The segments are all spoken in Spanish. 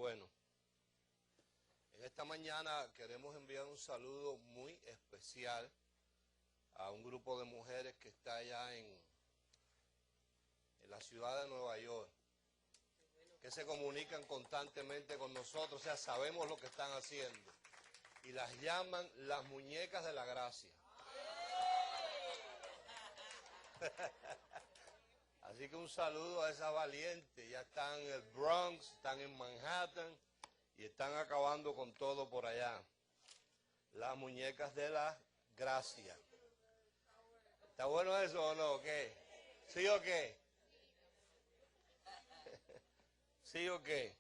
Bueno, en esta mañana queremos enviar un saludo muy especial a un grupo de mujeres que está allá en la ciudad de Nueva York, que se comunican constantemente con nosotros, o sea, sabemos lo que están haciendo, y las llaman las muñecas de la gracia. Así que un saludo a esas valientes, ya están en el Bronx, están en Manhattan y están acabando con todo por allá. Las muñecas de la gracia. ¿Está bueno eso o no? ¿Qué? ¿Sí o qué? ¿Sí o qué?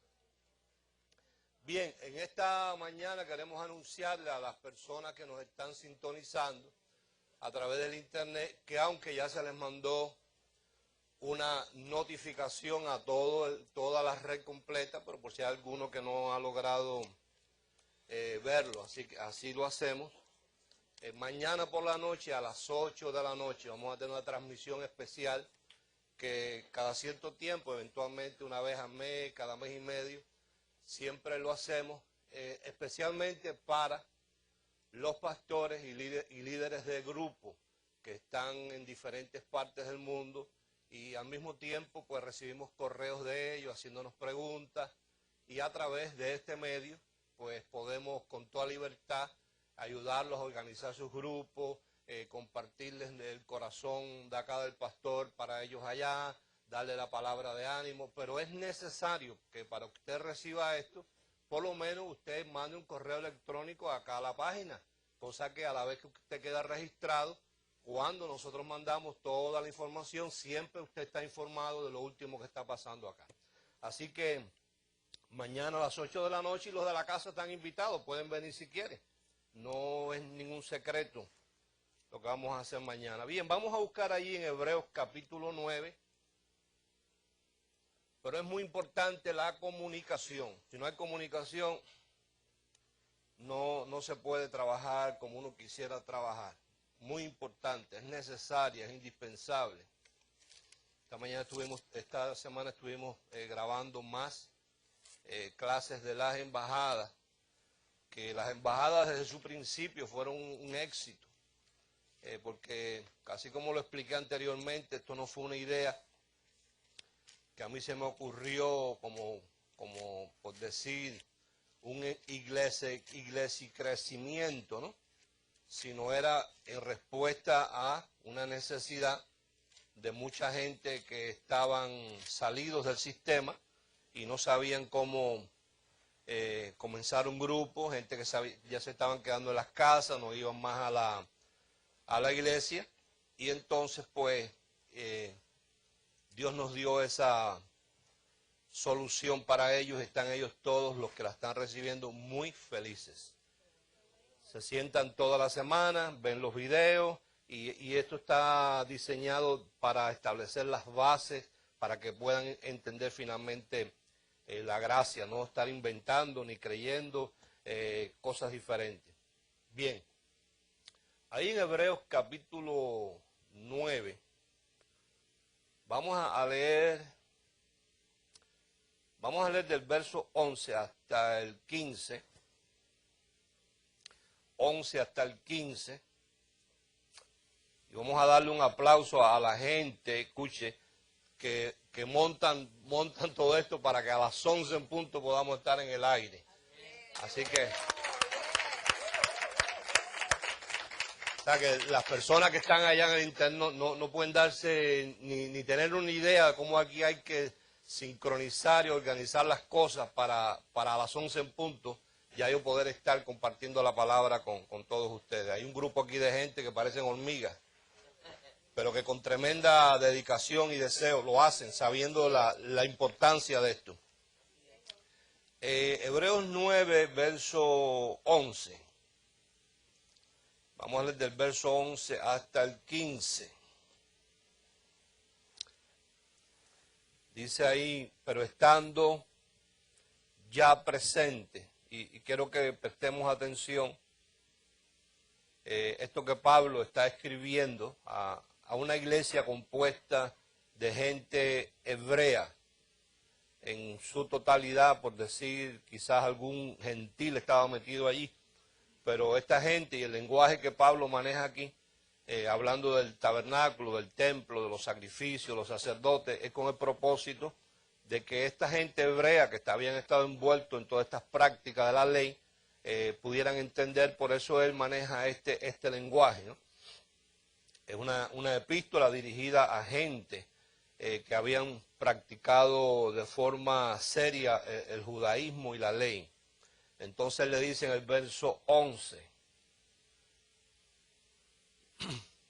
Bien, en esta mañana queremos anunciarle a las personas que nos están sintonizando a través del internet que aunque ya se les mandó una notificación a toda la red completa, pero por si hay alguno que no ha logrado verlo, así lo hacemos. Mañana por la noche a las 8 de la noche vamos a tener una transmisión especial que cada cierto tiempo, eventualmente una vez al mes, cada mes y medio, siempre lo hacemos, especialmente para los pastores y líderes de grupo que están en diferentes partes del mundo, y al mismo tiempo pues recibimos correos de ellos haciéndonos preguntas, y a través de este medio pues podemos con toda libertad ayudarlos a organizar sus grupos, compartirles el corazón de acá del pastor para ellos allá, darle la palabra de ánimo. Pero es necesario que para que usted reciba esto, por lo menos usted mande un correo electrónico acá a la página, cosa que a la vez que usted queda registrado, cuando nosotros mandamos toda la información, siempre usted está informado de lo último que está pasando acá. Así que mañana a las 8 de la noche, y los de la casa están invitados, pueden venir si quieren. No es ningún secreto lo que vamos a hacer mañana. Bien, vamos a buscar allí en Hebreos capítulo 9, pero es muy importante la comunicación. Si no hay comunicación, no se puede trabajar como uno quisiera trabajar. Muy importante, es necesaria, es indispensable. Esta semana estuvimos grabando más clases de las embajadas, que las embajadas desde su principio fueron un éxito, porque así como lo expliqué anteriormente, esto no fue una idea que a mí se me ocurrió como por decir, un iglesia crecimiento, ¿no? Sino era en respuesta a una necesidad de mucha gente que estaban salidos del sistema y no sabían cómo comenzar un grupo, gente que ya se estaban quedando en las casas, no iban más a la iglesia, y entonces pues Dios nos dio esa solución para ellos. Están ellos todos los que la están recibiendo muy felices. Se sientan toda la semana, ven los videos, y esto está diseñado para establecer las bases para que puedan entender finalmente la gracia, no estar inventando ni creyendo cosas diferentes. Bien, ahí en Hebreos capítulo 9, vamos a leer del verso 11 hasta el 15. 11 hasta el 15, y vamos a darle un aplauso a la gente, escuche, que montan todo esto para que a las 11 en punto podamos estar en el aire. Así que, o sea, que las personas que están allá en el internet no pueden darse ni tener una idea de cómo aquí hay que sincronizar y organizar las cosas para las 11 en punto, ya yo poder estar compartiendo la palabra con todos ustedes. Hay un grupo aquí de gente que parecen hormigas, pero que con tremenda dedicación y deseo lo hacen, sabiendo la importancia de esto. Hebreos 9, verso 11. Vamos a leer del verso 11 hasta el 15. Dice ahí, pero estando ya presente, y quiero que prestemos atención, esto que Pablo está escribiendo a una iglesia compuesta de gente hebrea, en su totalidad, por decir, quizás algún gentil estaba metido allí, pero esta gente y el lenguaje que Pablo maneja aquí, hablando del tabernáculo, del templo, de los sacrificios, los sacerdotes, es con el propósito de que esta gente hebrea que habían estado envueltos en todas estas prácticas de la ley, pudieran entender. Por eso él maneja este lenguaje, ¿no? Es una epístola dirigida a gente que habían practicado de forma seria el judaísmo y la ley. Entonces le dice en el verso 11,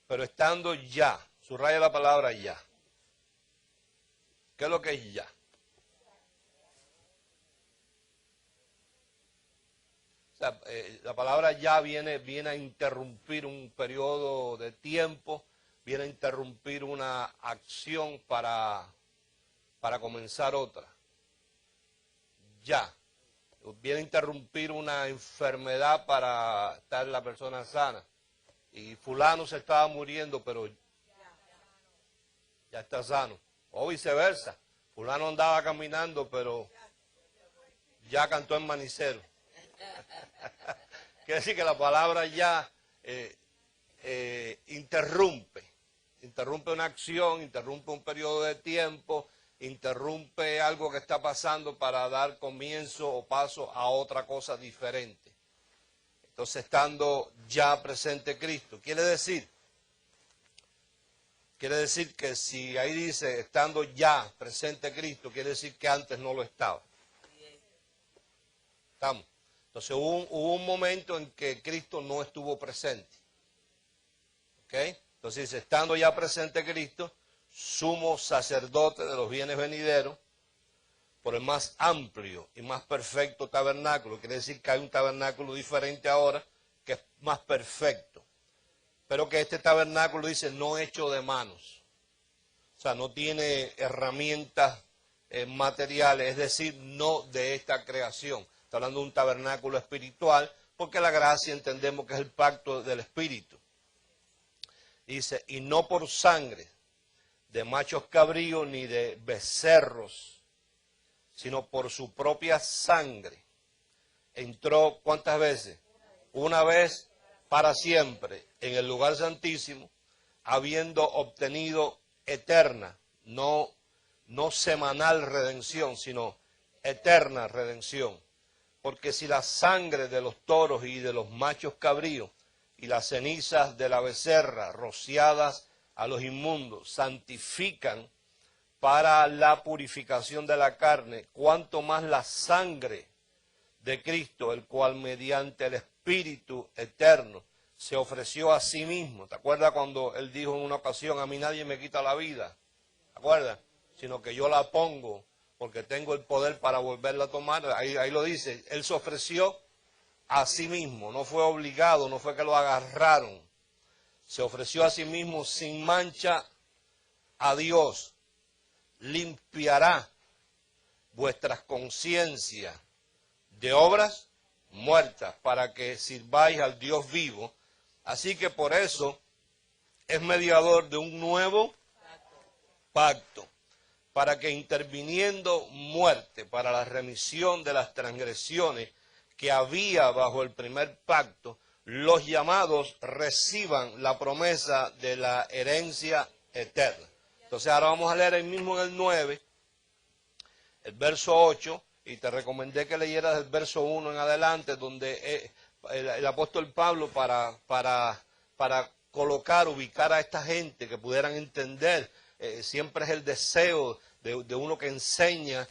pero estando ya, subraya la palabra ya. ¿Qué es lo que es ya? O sea, la palabra ya viene a interrumpir un periodo de tiempo, viene a interrumpir una acción para comenzar otra. Ya. Viene a interrumpir una enfermedad para estar la persona sana. Y fulano se estaba muriendo, pero ya está sano. O viceversa. Fulano andaba caminando, pero ya cantó en manicero. Quiere decir que la palabra ya interrumpe una acción, interrumpe un periodo de tiempo, interrumpe algo que está pasando para dar comienzo o paso a otra cosa diferente. Entonces, estando ya presente Cristo, quiere decir que si ahí dice estando ya presente Cristo, quiere decir que antes no lo estaba. ¿Estamos? Entonces hubo un momento en que Cristo no estuvo presente. ¿Ok? Entonces dice, estando ya presente Cristo, sumo sacerdote de los bienes venideros, por el más amplio y más perfecto tabernáculo. Quiere decir que hay un tabernáculo diferente ahora, que es más perfecto. Pero que este tabernáculo dice no hecho de manos. O sea, no tiene herramientas materiales, es decir, no de esta creación. Está hablando de un tabernáculo espiritual, porque la gracia entendemos que es el pacto del Espíritu. Dice, y no por sangre de machos cabríos ni de becerros, sino por su propia sangre. Entró, ¿cuántas veces? Una vez para siempre en el lugar santísimo, habiendo obtenido eterna, no semanal redención, sino eterna redención. Porque si la sangre de los toros y de los machos cabríos y las cenizas de la becerra rociadas a los inmundos santifican para la purificación de la carne, cuanto más la sangre de Cristo, el cual mediante el Espíritu eterno se ofreció a sí mismo. ¿Te acuerdas cuando él dijo en una ocasión, a mí nadie me quita la vida? ¿Te acuerdas? Sino que yo la pongo porque tengo el poder para volverla a tomar. Ahí lo dice, él se ofreció a sí mismo, no fue obligado, no fue que lo agarraron. Se ofreció a sí mismo sin mancha a Dios. Limpiará vuestras conciencias de obras muertas para que sirváis al Dios vivo. Así que por eso es mediador de un nuevo pacto, para que interviniendo muerte para la remisión de las transgresiones que había bajo el primer pacto, los llamados reciban la promesa de la herencia eterna. Entonces ahora vamos a leer ahí mismo en el 9, el verso 8, y te recomendé que leyeras el verso 1 en adelante, donde el apóstol Pablo para colocar, ubicar a esta gente que pudieran entender, siempre es el deseo de uno que enseña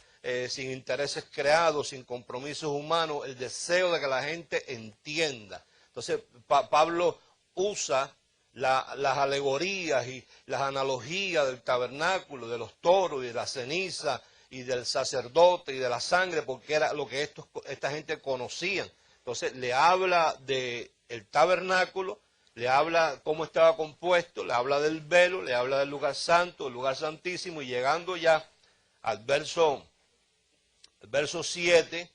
sin intereses creados, sin compromisos humanos, el deseo de que la gente entienda. Entonces Pablo usa las alegorías y las analogías del tabernáculo, de los toros y de la ceniza y del sacerdote y de la sangre, porque era lo que esta gente conocían. Entonces le habla del tabernáculo, le habla cómo estaba compuesto, le habla del velo, le habla del lugar santo, el lugar santísimo, y llegando ya al verso 7,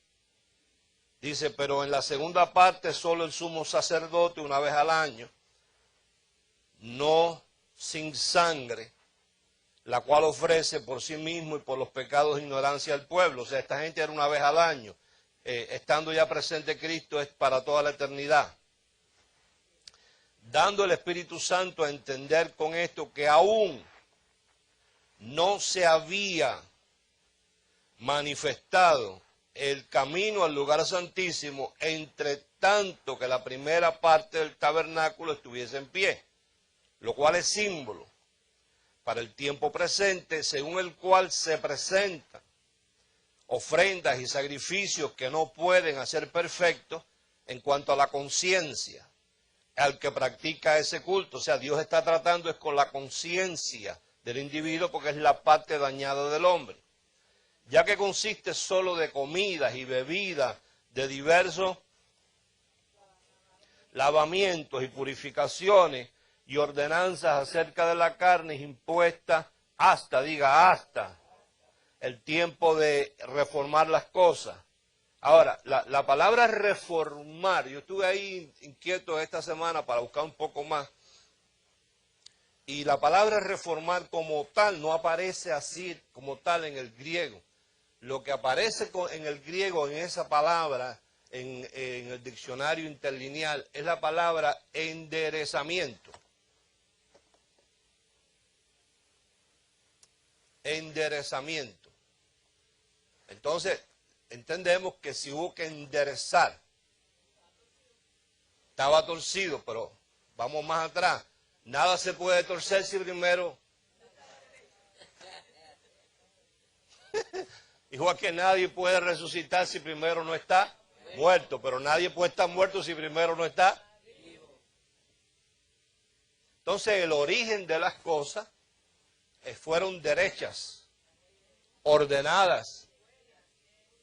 dice, pero en la segunda parte solo el sumo sacerdote una vez al año, no sin sangre, la cual ofrece por sí mismo y por los pecados de ignorancia al pueblo. O sea, esta gente era una vez al año. Estando ya presente Cristo es para toda la eternidad. Dando el Espíritu Santo a entender con esto que aún no se había manifestado el camino al lugar santísimo, entre tanto que la primera parte del tabernáculo estuviese en pie, lo cual es símbolo para el tiempo presente, según el cual se presentan ofrendas y sacrificios que no pueden hacer perfectos en cuanto a la conciencia al que practica ese culto. O sea, Dios está tratando es con la conciencia del individuo porque es la parte dañada del hombre. Ya que consiste solo de comidas y bebidas, de diversos lavamientos y purificaciones y ordenanzas acerca de la carne impuestas hasta, diga hasta, el tiempo de reformar las cosas. Ahora, la palabra reformar, yo estuve ahí inquieto esta semana para buscar un poco más, y la palabra reformar como tal no aparece así como tal en el griego. Lo que aparece en el griego, en esa palabra, en el diccionario interlineal, es la palabra enderezamiento. Enderezamiento. Entonces, entendemos que si hubo que enderezar, estaba torcido, pero vamos más atrás. Nada se puede torcer si primero... Igual que nadie puede resucitar si primero no está muerto, pero nadie puede estar muerto si primero no está vivo. Entonces el origen de las cosas fueron derechas, ordenadas.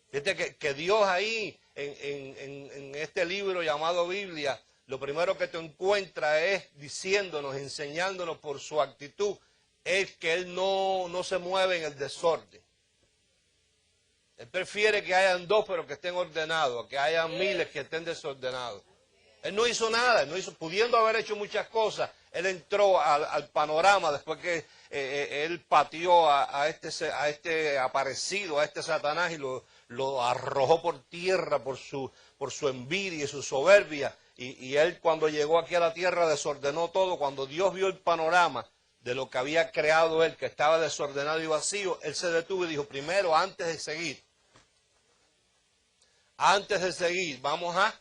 Fíjate que Dios ahí, en este libro llamado Biblia, lo primero que te encuentra es diciéndonos, enseñándonos por su actitud, es que Él no se mueve en el desorden. Él prefiere que hayan dos, pero que estén ordenados, a que hayan miles que estén desordenados. Él no hizo nada, pudiendo haber hecho muchas cosas, Él entró al panorama después que Él pateó a este aparecido, a este Satanás, y lo arrojó por tierra por su envidia y su soberbia. Y Él, cuando llegó aquí a la tierra, desordenó todo. Cuando Dios vio el panorama de lo que había creado Él, que estaba desordenado y vacío, Él se detuvo y dijo, primero, antes de seguir, vamos a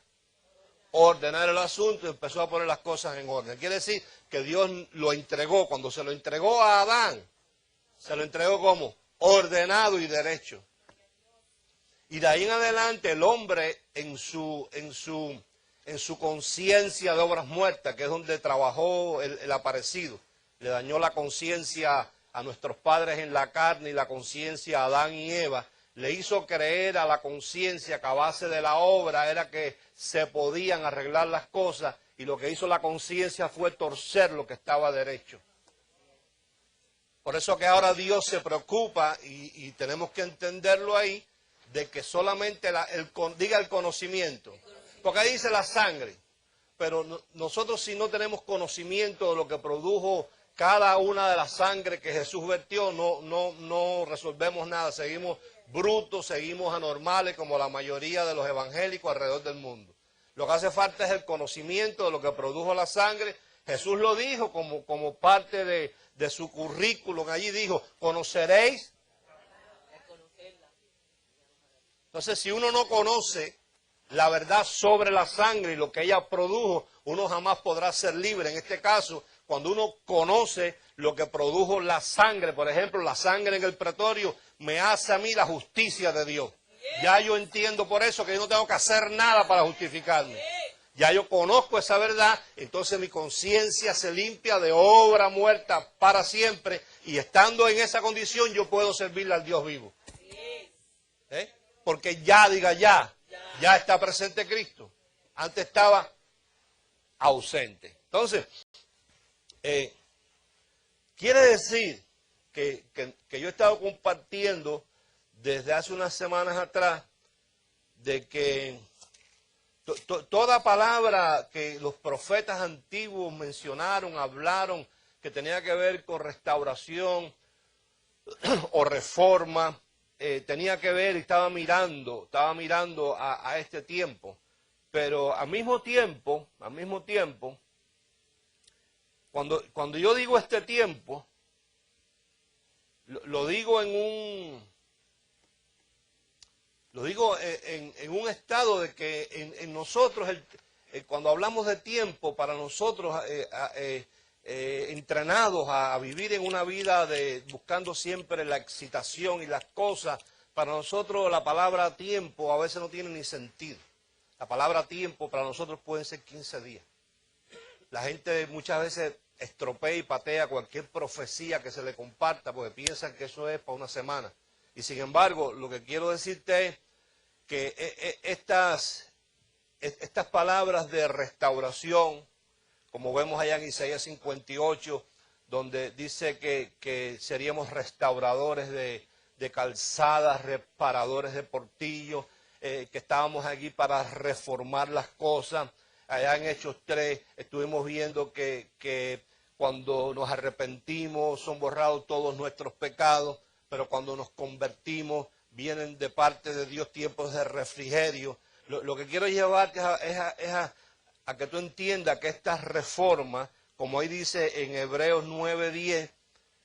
ordenar el asunto, y empezó a poner las cosas en orden. Quiere decir que Dios lo entregó, cuando se lo entregó a Adán, se lo entregó como ordenado y derecho. Y de ahí en adelante el hombre en su conciencia de obras muertas, que es donde trabajó el aparecido, le dañó la conciencia a nuestros padres en la carne y la conciencia a Adán y Eva, le hizo creer a la conciencia que a base de la obra era que se podían arreglar las cosas, y lo que hizo la conciencia fue torcer lo que estaba derecho. Por eso que ahora Dios se preocupa, y tenemos que entenderlo ahí, de que solamente diga el conocimiento, porque ahí dice la sangre, pero nosotros si no tenemos conocimiento de lo que produjo cada una de las sangres que Jesús vertió, no resolvemos nada, seguimos brutos, seguimos anormales como la mayoría de los evangélicos alrededor del mundo. Lo que hace falta es el conocimiento de lo que produjo la sangre. Jesús lo dijo como parte de su currículum, allí dijo, conoceréis. Entonces, si uno no conoce la verdad sobre la sangre y lo que ella produjo, uno jamás podrá ser libre. En este caso, cuando uno conoce lo que produjo la sangre, por ejemplo, la sangre en el pretorio, me hace a mí la justicia de Dios. Ya yo entiendo por eso que yo no tengo que hacer nada para justificarme. Ya yo conozco esa verdad, entonces mi conciencia se limpia de obra muerta para siempre, y estando en esa condición yo puedo servirle al Dios vivo. Porque ya está presente Cristo. Antes estaba ausente. Entonces, quiere decir que yo he estado compartiendo desde hace unas semanas atrás de que toda palabra que los profetas antiguos mencionaron, hablaron, que tenía que ver con restauración, o reforma, tenía que ver y estaba mirando a este tiempo. Pero al mismo tiempo, cuando yo digo este tiempo, lo digo en un estado de que en nosotros, cuando hablamos de tiempo, para nosotros entrenados a vivir en una vida buscando siempre la excitación y las cosas, para nosotros la palabra tiempo a veces no tiene ni sentido. La palabra tiempo para nosotros pueden ser 15 días. La gente muchas veces estropea y patea cualquier profecía que se le comparta porque piensan que eso es para una semana. Y sin embargo, lo que quiero decirte es que estas palabras de restauración, como vemos allá en Isaías 58, donde dice que seríamos restauradores de calzadas, reparadores de portillos, que estábamos aquí para reformar las cosas. Allá en Hechos 3 estuvimos viendo que cuando nos arrepentimos son borrados todos nuestros pecados, pero cuando nos convertimos vienen de parte de Dios tiempos de refrigerio. Lo que quiero llevarte es a que tú entiendas que estas reformas, como ahí dice en Hebreos 9:10,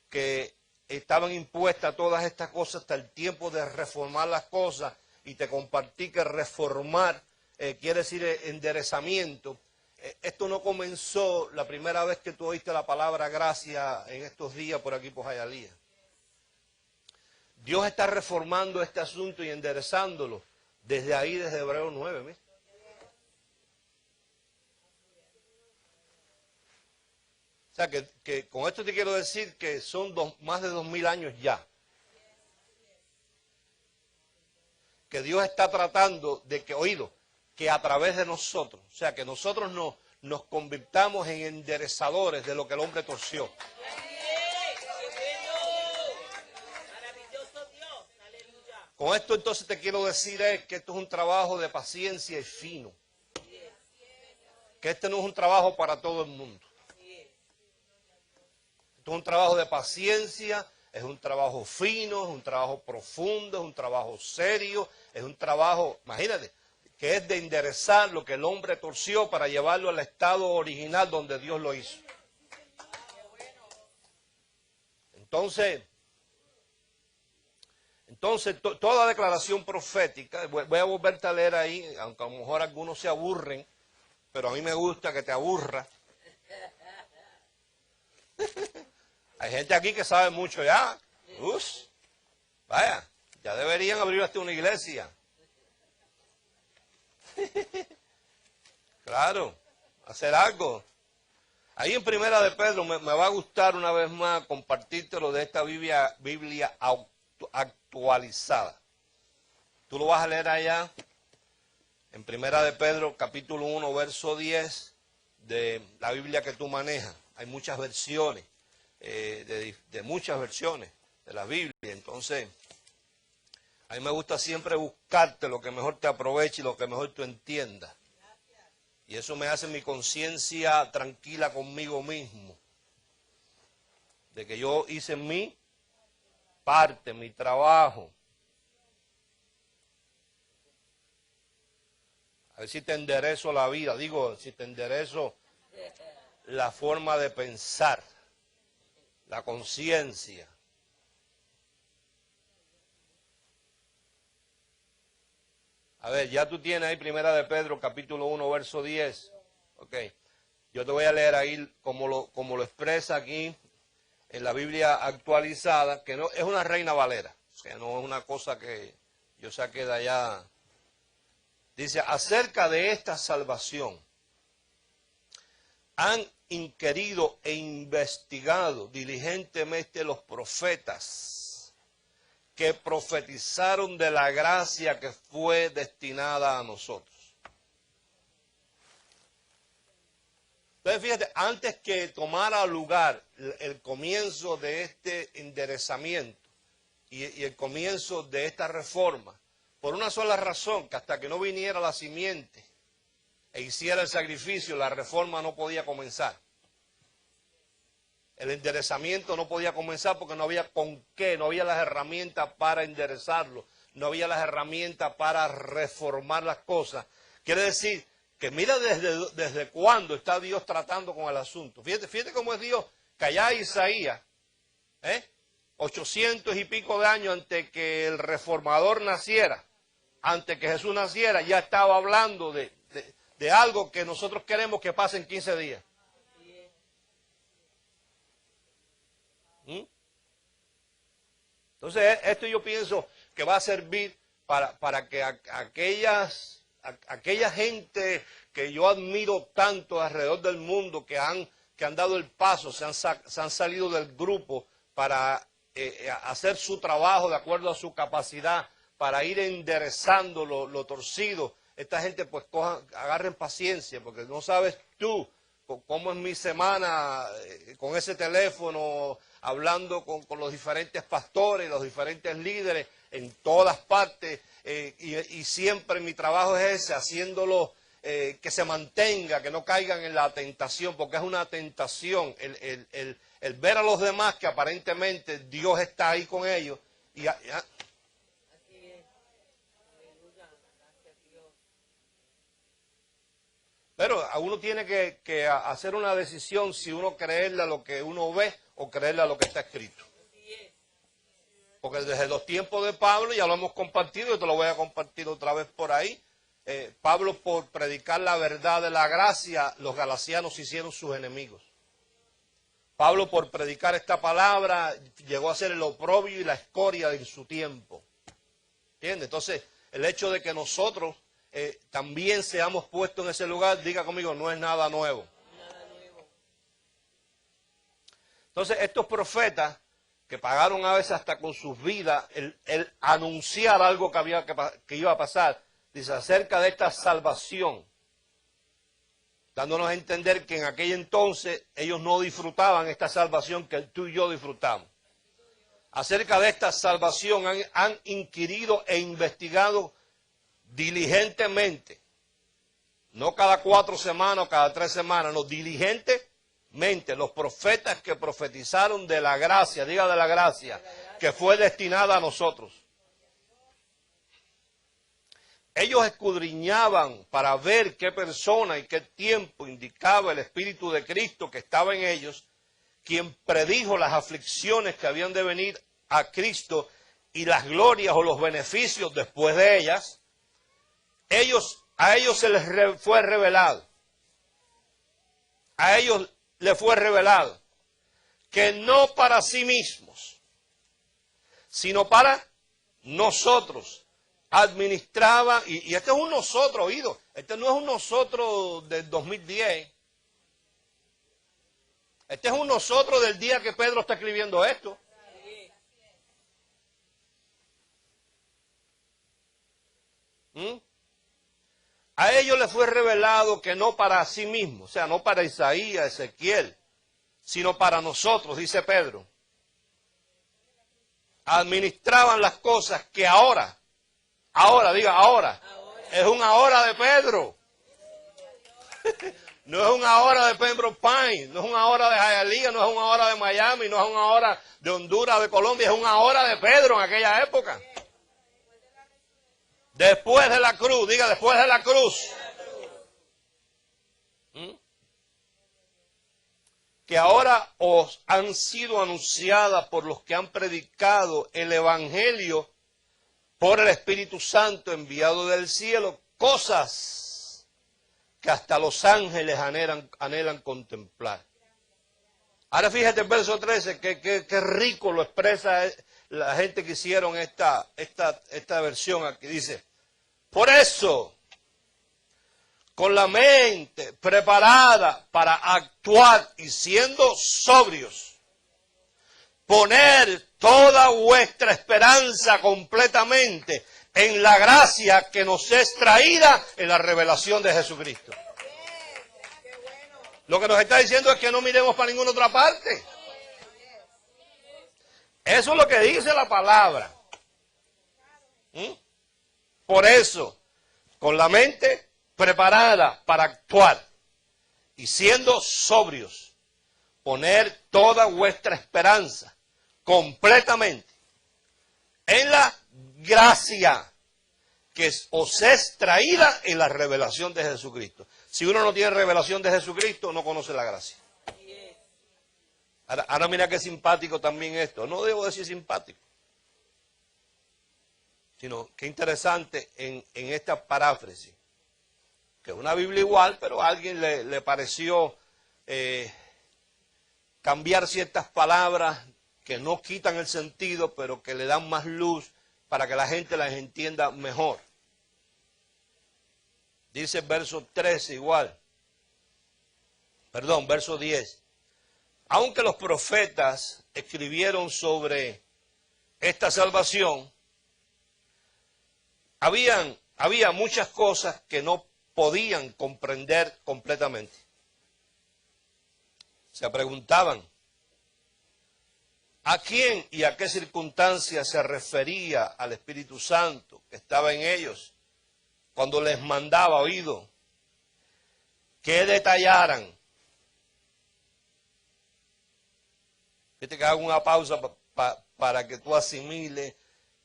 que estaban impuestas todas estas cosas hasta el tiempo de reformar las cosas, y te compartí que reformar quiere decir enderezamiento. Esto no comenzó la primera vez que tú oíste la palabra gracia en estos días por aquí por Hialeah. Dios está reformando este asunto y enderezándolo desde ahí, desde Hebreos 9. ¿Mira? O sea, que con esto te quiero decir que son más de 2000 años ya. Que Dios está tratando de que a través de nosotros, o sea, que nosotros nos convirtamos en enderezadores de lo que el hombre torció. Con esto entonces te quiero decir que esto es un trabajo de paciencia y fino. Que este no es un trabajo para todo el mundo. Esto es un trabajo de paciencia, es un trabajo fino, es un trabajo profundo, es un trabajo serio, es un trabajo, imagínate, que es de enderezar lo que el hombre torció para llevarlo al estado original donde Dios lo hizo. Entonces toda declaración profética, voy a volverte a leer ahí, aunque a lo mejor algunos se aburren, pero a mí me gusta que te aburra. Hay gente aquí que sabe mucho ya. Vaya, ya deberían abrir hasta una iglesia. Claro, hacer algo. Ahí en Primera de Pedro me va a gustar una vez más compartírtelo de esta Biblia actualizada. Tú lo vas a leer allá en Primera de Pedro, capítulo 1, verso 10, de la Biblia que tú manejas. Hay muchas versiones, de muchas versiones de la Biblia. Entonces, a mí me gusta siempre buscarte lo que mejor te aproveche y lo que mejor tú entiendas. Y eso me hace mi conciencia tranquila conmigo mismo. De que yo hice mi parte, mi trabajo. A ver si te enderezo la vida, si te enderezo la forma de pensar, la conciencia. A ver, ya tú tienes ahí Primera de Pedro, capítulo 1, verso 10. Ok. Yo te voy a leer ahí como lo expresa aquí en la Biblia actualizada, que no es una Reina Valera. O sea, no es una cosa que yo saqué de allá. Dice, acerca de esta salvación, han inquirido e investigado diligentemente los profetas que profetizaron de la gracia que fue destinada a nosotros. Entonces, fíjate, antes que tomara lugar el comienzo de este enderezamiento y el comienzo de esta reforma, por una sola razón, que hasta que no viniera la simiente e hiciera el sacrificio, la reforma no podía comenzar. El enderezamiento no podía comenzar porque no había con qué, no había las herramientas para enderezarlo, no había las herramientas para reformar las cosas. Quiere decir que mira desde cuándo está Dios tratando con el asunto. Fíjate cómo es Dios, que allá Isaías, 800 y pico de años antes que el reformador naciera, antes que Jesús naciera, ya estaba hablando de algo que nosotros queremos que pase en 15 días. Entonces, esto yo pienso que va a servir para que aquella gente que yo admiro tanto alrededor del mundo, que han dado el paso, se han salido del grupo para hacer su trabajo de acuerdo a su capacidad, para ir enderezando lo torcido. Esta gente pues agarren paciencia, porque no sabes tú cómo es mi semana con ese teléfono, hablando con los diferentes pastores, los diferentes líderes en todas partes, y siempre mi trabajo es ese, haciéndolo que se mantenga, que no caigan en la tentación, porque es una tentación el ver a los demás que aparentemente Dios está ahí con ellos. Pero uno tiene que hacer una decisión si uno creerle a lo que uno ve o creerle a lo que está escrito. Porque desde los tiempos de Pablo, ya lo hemos compartido y te lo voy a compartir otra vez por ahí, Pablo, por predicar la verdad de la gracia, los galatianos se hicieron sus enemigos. Pablo, por predicar esta palabra, llegó a ser el oprobio y la escoria en su tiempo. ¿Entiendes? Entonces, el hecho de que nosotros también seamos puestos en ese lugar, diga conmigo, no es nada nuevo. Entonces, estos profetas que pagaron a veces hasta con sus vidas el anunciar algo que iba a pasar, dice, acerca de esta salvación, dándonos a entender que en aquel entonces ellos no disfrutaban esta salvación que tú y yo disfrutamos. Acerca de esta salvación han inquirido e investigado diligentemente, no cada 4 semanas o cada 3 semanas, no, diligentemente, los profetas que profetizaron de la gracia, diga de la gracia, que fue destinada a nosotros. Ellos escudriñaban para ver qué persona y qué tiempo indicaba el Espíritu de Cristo que estaba en ellos, quien predijo las aflicciones que habían de venir a Cristo y las glorias o los beneficios después de ellas. A ellos se les fue revelado. A ellos les fue revelado que no para sí mismos, sino para nosotros administraba, y este es un nosotros, oído, este no es un nosotros del 2010, este es un nosotros del día que Pedro está escribiendo esto. A ellos les fue revelado que no para sí mismos, o sea, no para Isaías, Ezequiel, sino para nosotros, dice Pedro. Administraban las cosas que ahora, es una hora de Pedro. No es una hora de Pembroke Pines, no es una hora de Hialeah, no es una hora de Miami, no es una hora de Honduras, de Colombia, es una hora de Pedro en aquella época. Después de la cruz, diga después de la cruz. Que ahora os han sido anunciadas por los que han predicado el Evangelio por el Espíritu Santo enviado del cielo, cosas que hasta los ángeles anhelan contemplar. Ahora fíjate el verso 13, que rico lo expresa la gente que hicieron esta versión aquí. Dice, por eso, con la mente preparada para actuar y siendo sobrios, poner toda vuestra esperanza completamente en la gracia que nos es traída en la revelación de Jesucristo. Lo que nos está diciendo es que no miremos para ninguna otra parte. Eso es lo que dice la palabra. Por eso, con la mente preparada para actuar y siendo sobrios, poner toda vuestra esperanza completamente en la gracia que os es traída en la revelación de Jesucristo. Si uno no tiene revelación de Jesucristo, no conoce la gracia. Ahora mira qué simpático también esto. No debo decir simpático, sino qué interesante en esta paráfrasis, que es una Biblia igual, pero a alguien le pareció cambiar ciertas palabras que no quitan el sentido, pero que le dan más luz para que la gente las entienda mejor. Dice el verso 13 igual, perdón, verso 10. Aunque los profetas escribieron sobre esta salvación, había muchas cosas que no podían comprender completamente. Se preguntaban, ¿a quién y a qué circunstancias se refería al Espíritu Santo que estaba en ellos cuando les mandaba oído que detallaran? Fíjate que hago una pausa para que tú asimiles,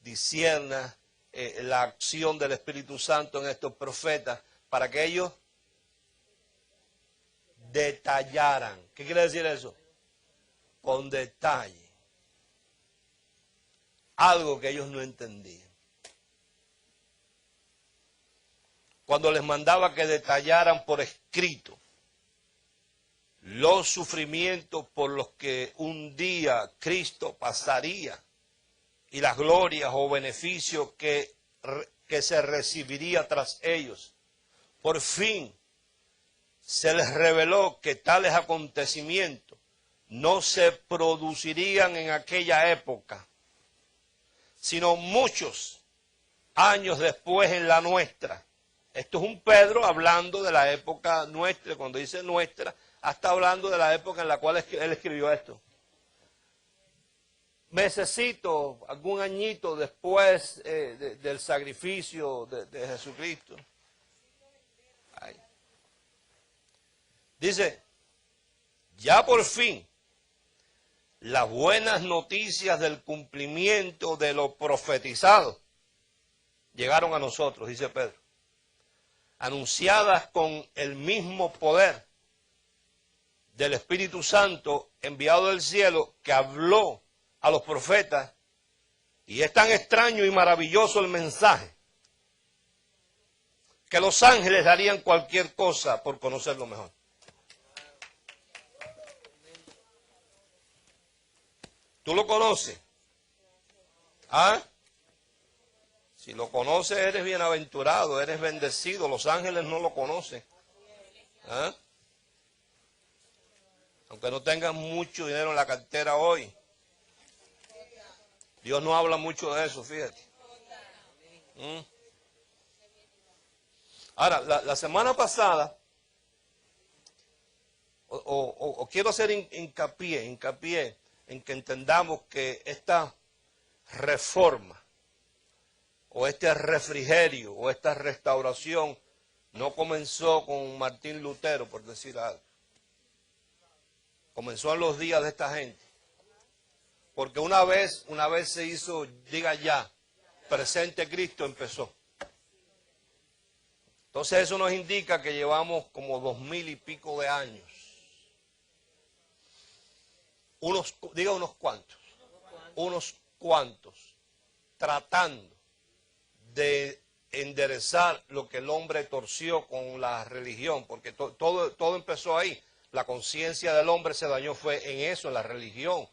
disiernas la acción del Espíritu Santo en estos profetas, para que ellos detallaran. ¿Qué quiere decir eso? Con detalle. Algo que ellos no entendían. Cuando les mandaba que detallaran por escrito los sufrimientos por los que un día Cristo pasaría y las glorias o beneficios que se recibiría tras ellos. Por fin se les reveló que tales acontecimientos no se producirían en aquella época, sino muchos años después en la nuestra. Esto es un Pedro hablando de la época nuestra. Cuando dice nuestra, está hablando de la época en la cual él escribió esto. Mesecito, algún añito después del sacrificio de Jesucristo. Ay. Dice, ya por fin, las buenas noticias del cumplimiento de lo profetizado llegaron a nosotros, dice Pedro, anunciadas con el mismo poder del Espíritu Santo enviado del cielo que habló a los profetas, y es tan extraño y maravilloso el mensaje que los ángeles darían cualquier cosa por conocerlo mejor. ¿Tú lo conoces? ¿Ah? Si lo conoces, eres bienaventurado, eres bendecido. Los ángeles no lo conocen. ¿Ah? Aunque no tengas mucho dinero en la cartera hoy, Dios no habla mucho de eso, fíjate. Ahora, la semana pasada, quiero hacer hincapié en que entendamos que esta reforma, o este refrigerio, o esta restauración, no comenzó con Martín Lutero, por decir algo. Comenzó en los días de esta gente. Porque una vez se hizo, diga ya, presente Cristo, empezó. Entonces eso nos indica que llevamos como 2000 y pico de años. Unos cuantos, tratando de enderezar lo que el hombre torció con la religión, porque todo empezó ahí. La conciencia del hombre se dañó, fue en eso, en la religión.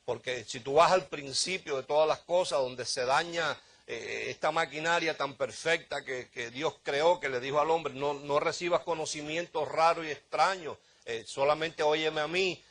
Porque si tú vas al principio de todas las cosas, donde se daña esta maquinaria tan perfecta que Dios creó, que le dijo al hombre, no recibas conocimientos raros y extraños, solamente óyeme a mí.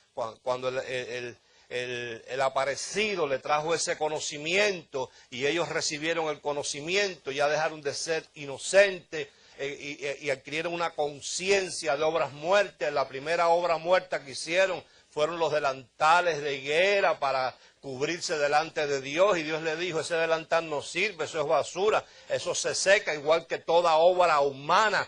Cuando el aparecido le trajo ese conocimiento y ellos recibieron el conocimiento, ya dejaron de ser inocentes y adquirieron una conciencia de obras muertas. La primera obra muerta que hicieron fueron los delantales de higuera para cubrirse delante de Dios, y Dios le dijo, ese delantal no sirve, eso es basura, eso se seca, igual que toda obra humana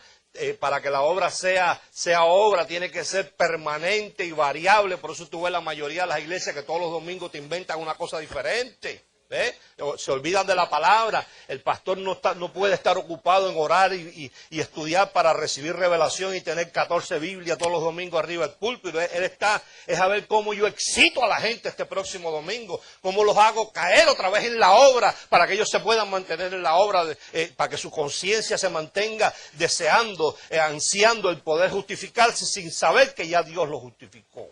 para que la obra sea obra, tiene que ser permanente y variable. Por eso tú ves la mayoría de las iglesias que todos los domingos te inventan una cosa diferente. ¿Ves? Se olvidan de la palabra. El pastor no puede estar ocupado en orar y estudiar para recibir revelación y tener 14 Biblias todos los domingos arriba del púlpito. Él está, es a ver cómo yo excito a la gente este próximo domingo, cómo los hago caer otra vez en la obra para que ellos se puedan mantener en la obra, para que su conciencia se mantenga deseando, ansiando el poder justificarse sin saber que ya Dios lo justificó.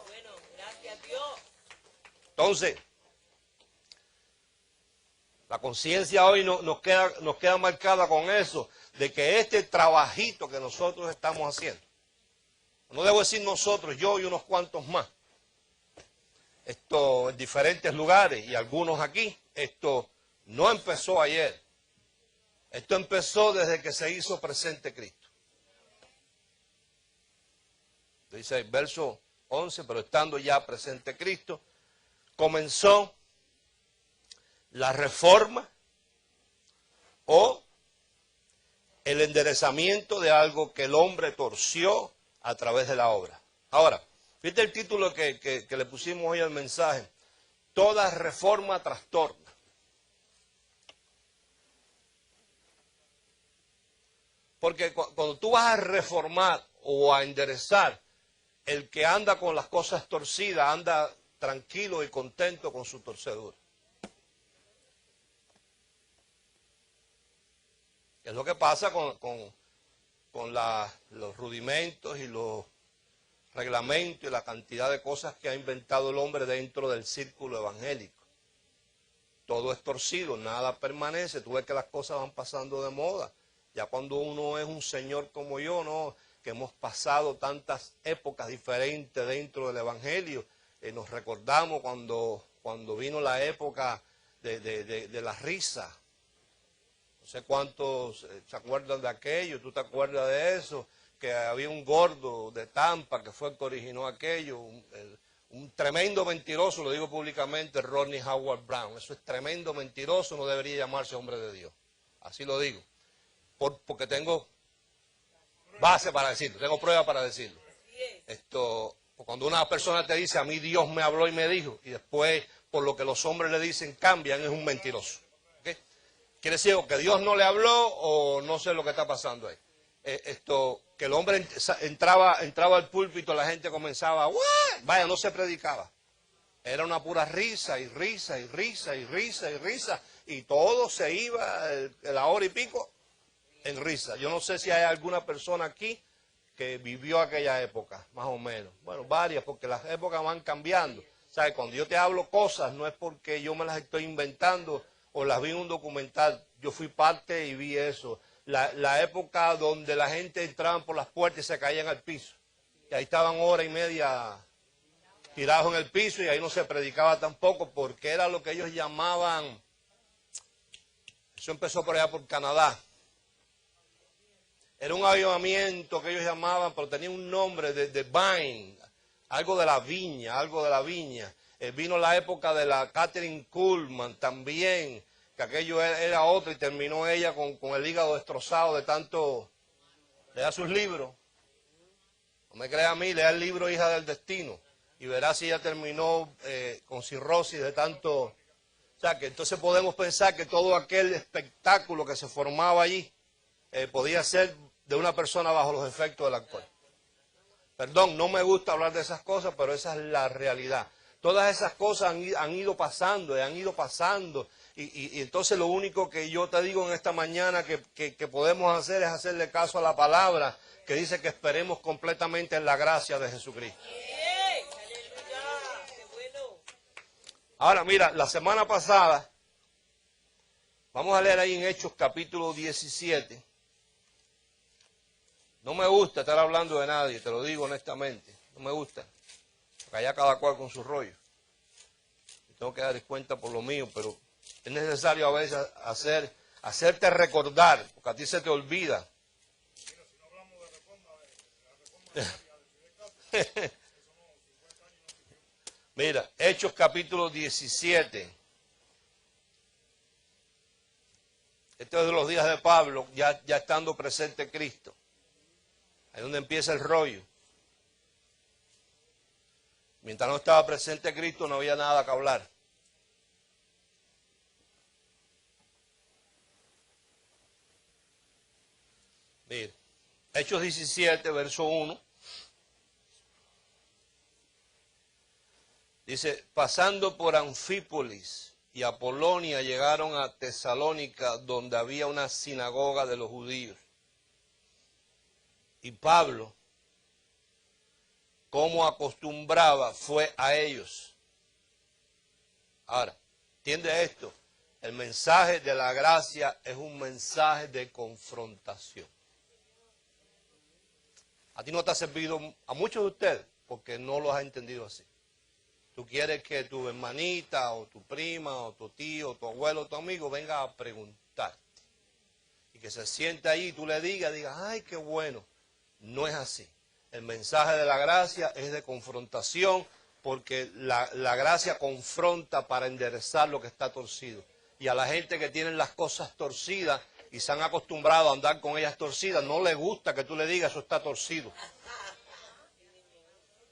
Bueno, gracias a Dios. Entonces, la conciencia hoy nos queda marcada con eso, de que este trabajito que nosotros estamos haciendo, no debo decir nosotros, yo y unos cuantos más, esto en diferentes lugares y algunos aquí, esto no empezó ayer, esto empezó desde que se hizo presente Cristo. Dice el verso 11, pero estando ya presente Cristo, comenzó la reforma o el enderezamiento de algo que el hombre torció a través de la obra. Ahora, fíjate el título que le pusimos hoy al mensaje: toda reforma trastorna. Porque cuando tú vas a reformar o a enderezar, el que anda con las cosas torcidas anda tranquilo y contento con su torcedura. Es lo que pasa con los rudimentos y los reglamentos y la cantidad de cosas que ha inventado el hombre dentro del círculo evangélico. Todo es torcido, nada permanece. Tú ves que las cosas van pasando de moda. Ya cuando uno es un señor como yo, ¿no?, que hemos pasado tantas épocas diferentes dentro del evangelio, nos recordamos cuando vino la época de la risa. No sé cuántos se acuerdan de aquello, tú te acuerdas de eso, que había un gordo de Tampa que fue el que originó aquello, un tremendo mentiroso, lo digo públicamente, Rodney Howard Brown. Eso es tremendo mentiroso, no debería llamarse hombre de Dios. Así lo digo, porque tengo base para decirlo, tengo prueba para decirlo. Cuando una persona te dice, a mí Dios me habló y me dijo, y después por lo que los hombres le dicen cambian, es un mentiroso. Quiere decir que Dios no le habló o no sé lo que está pasando ahí. Que el hombre entraba al púlpito, la gente comenzaba, ¡what! Vaya, no se predicaba. Era una pura risa y risa y risa y risa y risa. Y todo se iba, la hora y pico, en risa. Yo no sé si hay alguna persona aquí que vivió aquella época, más o menos. Bueno, varias, porque las épocas van cambiando. ¿Sabes? Cuando yo te hablo cosas, no es porque yo me las estoy inventando o las vi en un documental. Yo fui parte y vi eso. La época donde la gente entraba por las puertas y se caían al piso. Y ahí estaban hora y media tirados en el piso y ahí no se predicaba tampoco, porque era lo que ellos llamaban, eso empezó por allá por Canadá. Era un avivamiento que ellos llamaban, pero tenía un nombre de vine, algo de la viña, algo de la viña. Vino la época de la Catherine Kuhlman también, que aquello era otro, y terminó ella con el hígado destrozado de tanto leer sus libros. No me crea a mí, lea el libro Hija del Destino, y verá si ella terminó con cirrosis de tanto. O sea, que entonces podemos pensar que todo aquel espectáculo que se formaba allí podía ser de una persona bajo los efectos del alcohol. Perdón, no me gusta hablar de esas cosas, pero esa es la realidad. Todas esas cosas han ido pasando, y entonces lo único que yo te digo en esta mañana que podemos hacer es hacerle caso a la palabra que dice que esperemos completamente en la gracia de Jesucristo. Ahora mira, la semana pasada, vamos a leer ahí en Hechos capítulo 17. No me gusta estar hablando de nadie, te lo digo honestamente, no me gusta. Porque allá cada cual con su rollo. Tengo que dar cuenta por lo mío, pero es necesario a veces hacerte recordar, porque a ti se te olvida. Mira, Hechos capítulo 17. Esto es de los días de Pablo, ya estando presente Cristo. Ahí es donde empieza el rollo. Mientras no estaba presente Cristo no había nada que hablar. Mire, Hechos 17, verso 1. Dice, pasando por Anfípolis y Apolonia llegaron a Tesalónica, donde había una sinagoga de los judíos. Y Pablo, como acostumbraba, fue a ellos. Ahora, ¿entiende esto? El mensaje de la gracia es un mensaje de confrontación. A ti no te ha servido, a muchos de ustedes, porque no los has entendido así. Tú quieres que tu hermanita, o tu prima, o tu tío, o tu abuelo, o tu amigo venga a preguntarte. Y que se siente ahí y tú le digas, ay, qué bueno. No es así. El mensaje de la gracia es de confrontación, porque la gracia confronta para enderezar lo que está torcido. Y a la gente que tiene las cosas torcidas y se han acostumbrado a andar con ellas torcidas, no le gusta que tú le digas eso está torcido.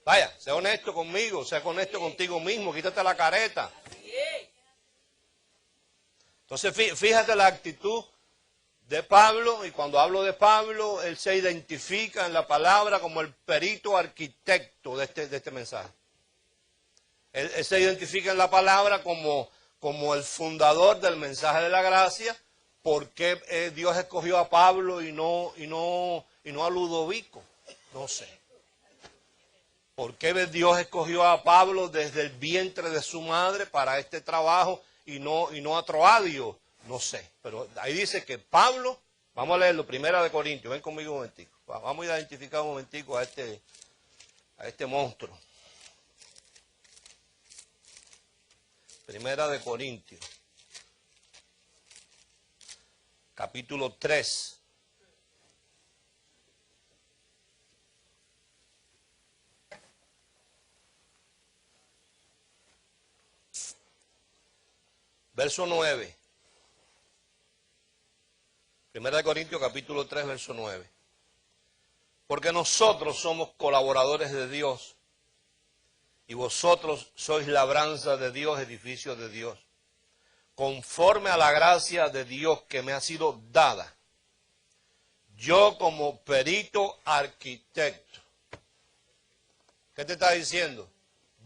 Vaya, sé honesto conmigo, sé honesto contigo mismo, quítate la careta. Entonces fíjate la actitud de Pablo, y cuando hablo de Pablo, él se identifica en la palabra como el perito arquitecto de este mensaje. Él se identifica en la palabra como el fundador del mensaje de la gracia. ¿Por qué Dios escogió a Pablo y no a Ludovico? No sé. ¿Por qué Dios escogió a Pablo desde el vientre de su madre para este trabajo y no a Troadio? No sé. Pero ahí dice que Pablo, vamos a leerlo, 1 Corintios, ven conmigo un momentico. Vamos a identificar un momentico a este monstruo. 1 Corintios, capítulo 3. Verso 9. 1 Corintios capítulo 3, verso 9. Porque nosotros somos colaboradores de Dios y vosotros sois labranza de Dios, edificio de Dios, conforme a la gracia de Dios que me ha sido dada. Yo como perito arquitecto. ¿Qué te está diciendo?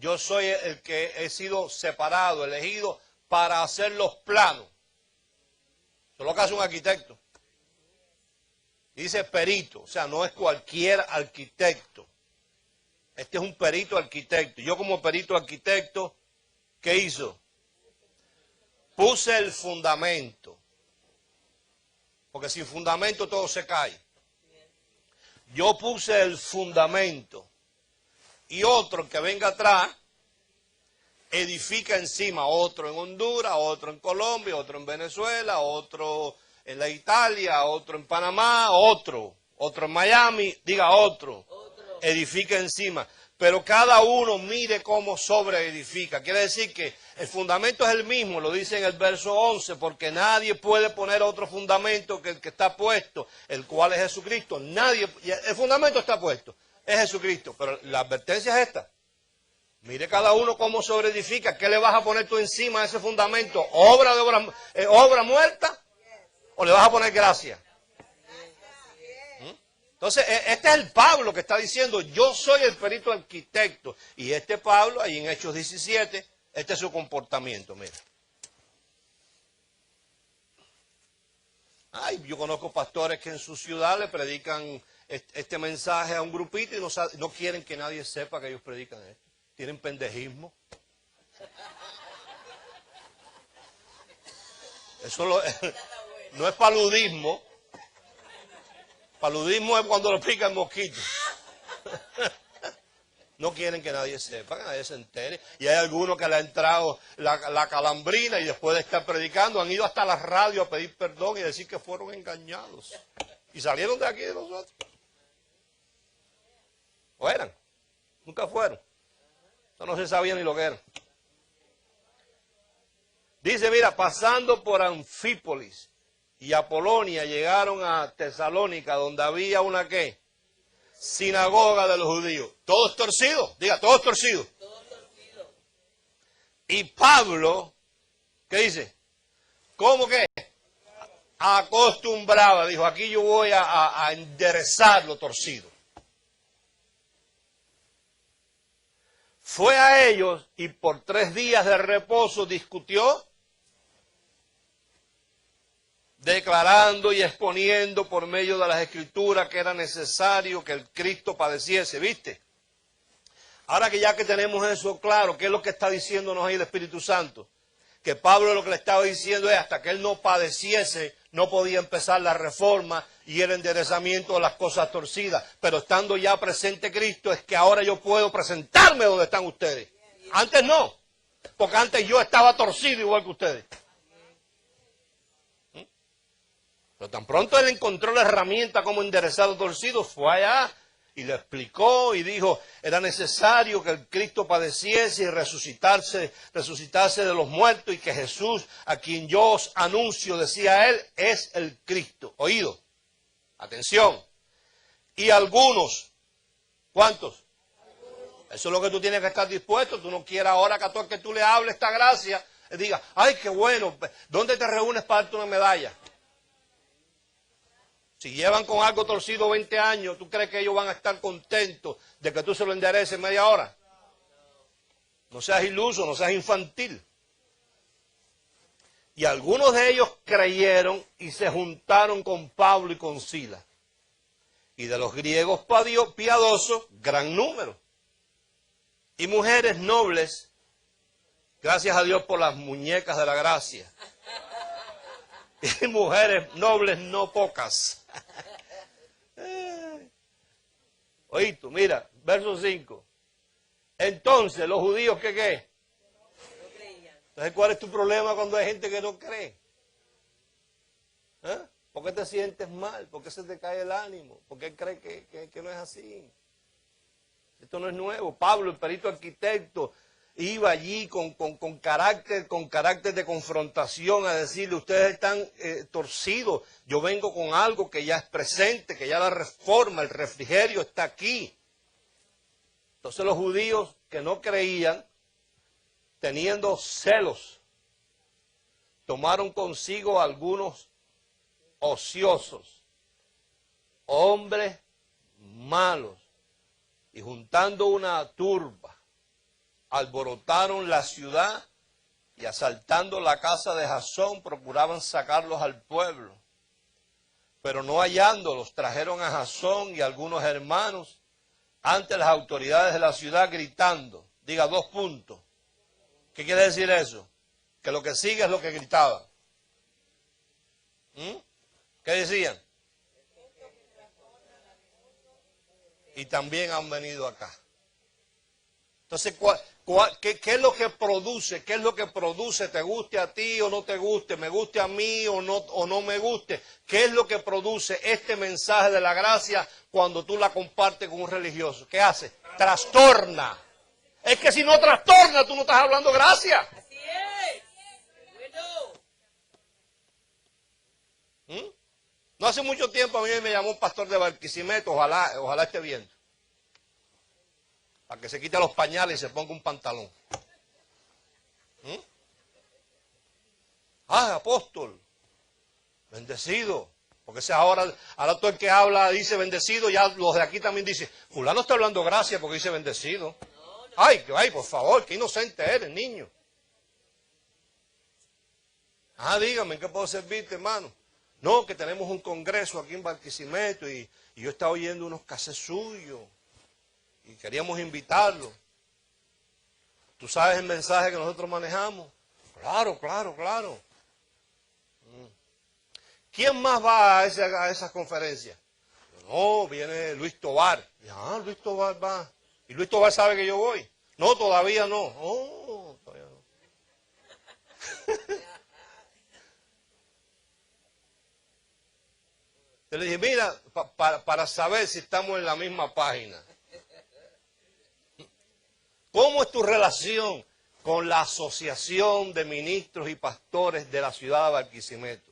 Yo soy el que he sido separado, elegido para hacer los planos. Eso es lo que hace un arquitecto. Y dice perito, o sea, no es cualquier arquitecto. Este es un perito arquitecto. Yo como perito arquitecto, ¿qué hizo? Puse el fundamento. Porque sin fundamento todo se cae. Yo puse el fundamento. Y otro que venga atrás edifica encima, otro en Honduras, otro en Colombia, otro en Venezuela, otro en la Italia, otro en Panamá, otro en Miami, diga otro, edifica encima. Pero cada uno mire cómo sobreedifica. Quiere decir que el fundamento es el mismo, lo dice en el verso 11, porque nadie puede poner otro fundamento que el que está puesto, el cual es Jesucristo. Nadie, el fundamento está puesto, es Jesucristo, pero la advertencia es esta. Mire cada uno cómo sobreedifica. ¿Qué le vas a poner tú encima de ese fundamento? ¿Obra muerta? ¿O le vas a poner gracia? Entonces, este es el Pablo que está diciendo, yo soy el perito arquitecto. Y este Pablo, ahí en Hechos 17, este es su comportamiento, mira. Ay, yo conozco pastores que en su ciudad le predican este mensaje a un grupito y no quieren que nadie sepa que ellos predican esto. Tienen pendejismo. Eso no es paludismo. Paludismo es cuando lo pica el mosquito. No quieren que nadie sepa, que nadie se entere. Y hay algunos que le ha entrado la calambrina y después de estar predicando han ido hasta la radio a pedir perdón y decir que fueron engañados. Y salieron de aquí de nosotros. ¿O eran? Nunca fueron. Eso no se sabía ni lo que era. Dice, mira, pasando por Anfípolis y Apolonia llegaron a Tesalónica, donde había una ¿qué? Sinagoga de los judíos. Todos torcidos, diga, todos torcidos. Y Pablo, ¿qué dice? ¿Cómo que? Acostumbraba, dijo, aquí yo voy a enderezar lo torcido. Fue a ellos y por 3 días de reposo discutió, declarando y exponiendo por medio de las Escrituras que era necesario que el Cristo padeciese, ¿viste? Ahora que ya que tenemos eso claro, ¿qué es lo que está diciéndonos ahí el Espíritu Santo? Que Pablo lo que le estaba diciendo es hasta que él no padeciese, no podía empezar la reforma y el enderezamiento de las cosas torcidas. Pero estando ya presente Cristo es que ahora yo puedo presentarme donde están ustedes. Antes no, porque antes yo estaba torcido igual que ustedes. Pero tan pronto él encontró la herramienta como enderezar los torcidos, fue allá y le explicó y dijo, era necesario que el Cristo padeciese y resucitase de los muertos y que Jesús, a quien yo os anuncio, decía él, es el Cristo. Oído, atención. Y algunos, ¿cuántos? Eso es lo que tú tienes que estar dispuesto. Tú no quieras ahora que a todo el que tú le hables esta gracia, le diga, ay, qué bueno, ¿dónde te reúnes para darte una medalla? Si llevan con algo torcido 20 años, ¿tú crees que ellos van a estar contentos de que tú se lo endereces media hora? No seas iluso, no seas infantil. Y algunos de ellos creyeron y se juntaron con Pablo y con Silas. Y de los griegos piadosos, gran número. Y mujeres nobles, gracias a Dios por las muñecas de la gracia. Y mujeres nobles no pocas. Oíste, mira, verso 5. Entonces, los judíos, ¿qué? No creían. Entonces, ¿cuál es tu problema cuando hay gente que no cree? ¿Por qué te sientes mal? ¿Por qué se te cae el ánimo? ¿Por qué crees que no es así? Esto no es nuevo. Pablo, el perito arquitecto, iba allí con carácter de confrontación a decirle, ustedes están torcidos, yo vengo con algo que ya es presente, que ya la reforma, el refrigerio está aquí. Entonces los judíos que no creían, teniendo celos, tomaron consigo algunos ociosos, hombres malos, y juntando una turba, alborotaron la ciudad y asaltando la casa de Jasón procuraban sacarlos al pueblo. Pero no hallándolos, trajeron a Jasón y algunos hermanos ante las autoridades de la ciudad gritando. Diga 2 puntos. ¿Qué quiere decir eso? Que lo que sigue es lo que gritaban. ¿Qué decían? Y también han venido acá. Entonces, ¿qué es lo que produce? ¿Qué es lo que produce? ¿Te guste a ti o no te guste? ¿Me guste a mí o no me guste? ¿Qué es lo que produce este mensaje de la gracia cuando tú la compartes con un religioso? ¿Qué hace? Trastorna. Es que si no trastorna, tú no estás hablando gracia. Así es. Bueno. No hace mucho tiempo a mí me llamó un pastor de Barquisimeto, ojalá esté viendo. Para que se quite los pañales y se ponga un pantalón. Apóstol, bendecido. Porque ese ahora todo el que habla dice bendecido, ya los de aquí también dicen, fulano está hablando gracia porque dice bendecido. Ay, por favor, qué inocente eres, niño. Dígame, ¿en qué puedo servirte, hermano? No, que tenemos un congreso aquí en Barquisimeto y yo estaba oyendo unos cassettes suyos. Y queríamos invitarlo. ¿Tú sabes el mensaje que nosotros manejamos? Claro. ¿Quién más va a esas conferencias? No, viene Luis Tobar. Luis Tobar va. ¿Y Luis Tobar sabe que yo voy? No, todavía no. Todavía no. Yo le dije, mira, para saber si estamos en la misma página. ¿Cómo es tu relación con la Asociación de Ministros y Pastores de la ciudad de Barquisimeto?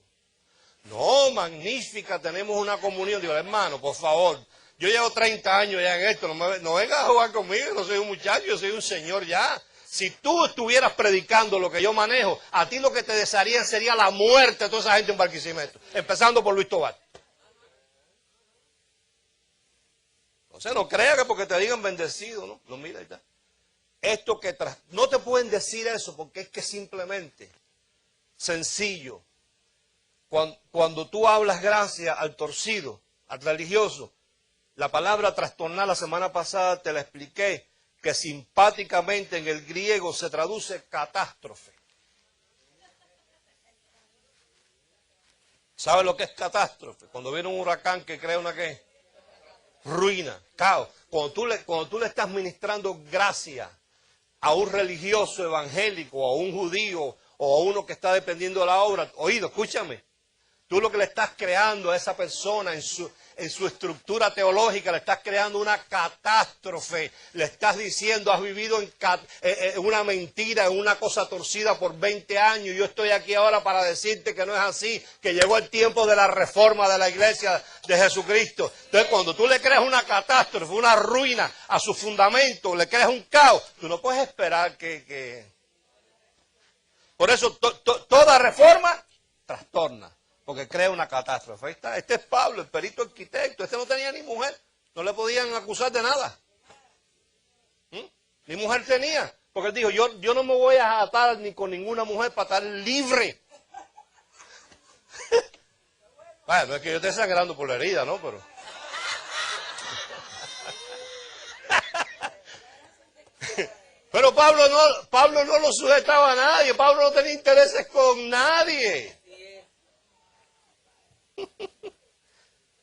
No, magnífica, tenemos una comunión. Digo, hermano, por favor, yo llevo 30 años ya en esto, no vengas a jugar conmigo, no soy un muchacho, yo soy un señor ya. Si tú estuvieras predicando lo que yo manejo, a ti lo que te desearía sería la muerte de toda esa gente en Barquisimeto, empezando por Luis Tobar. Entonces no creas que porque te digan bendecido, ¿no? No, mira, ahí está. Esto que no te pueden decir eso porque es que simplemente, sencillo, cuando tú hablas gracias al torcido, al religioso, la palabra trastornar la semana pasada te la expliqué, que simpáticamente en el griego se traduce catástrofe. ¿Sabes lo que es catástrofe? Cuando viene un huracán que crea una ¿qué? Ruina, caos. Cuando tú le estás ministrando gracia a un religioso evangélico, a un judío o a uno que está dependiendo de la obra, oído, escúchame, tú lo que le estás creando a esa persona en su estructura teológica, le estás creando una catástrofe, le estás diciendo, has vivido en una mentira, en una cosa torcida por 20 años, yo estoy aquí ahora para decirte que no es así, que llegó el tiempo de la reforma de la iglesia de Jesucristo. Entonces cuando tú le creas una catástrofe, una ruina a su fundamento, le creas un caos, tú no puedes esperar que... Por eso toda reforma trastorna. Porque crea una catástrofe. Ahí está. Este es Pablo, el perito arquitecto. Este no tenía ni mujer. No le podían acusar de nada. Ni mujer tenía. Porque él dijo, yo no me voy a atar ni con ninguna mujer para estar libre. Bueno, no es que yo esté sangrando por la herida, ¿no? Pero... Pero Pablo no lo sujetaba a nadie. Pablo no tenía intereses con nadie.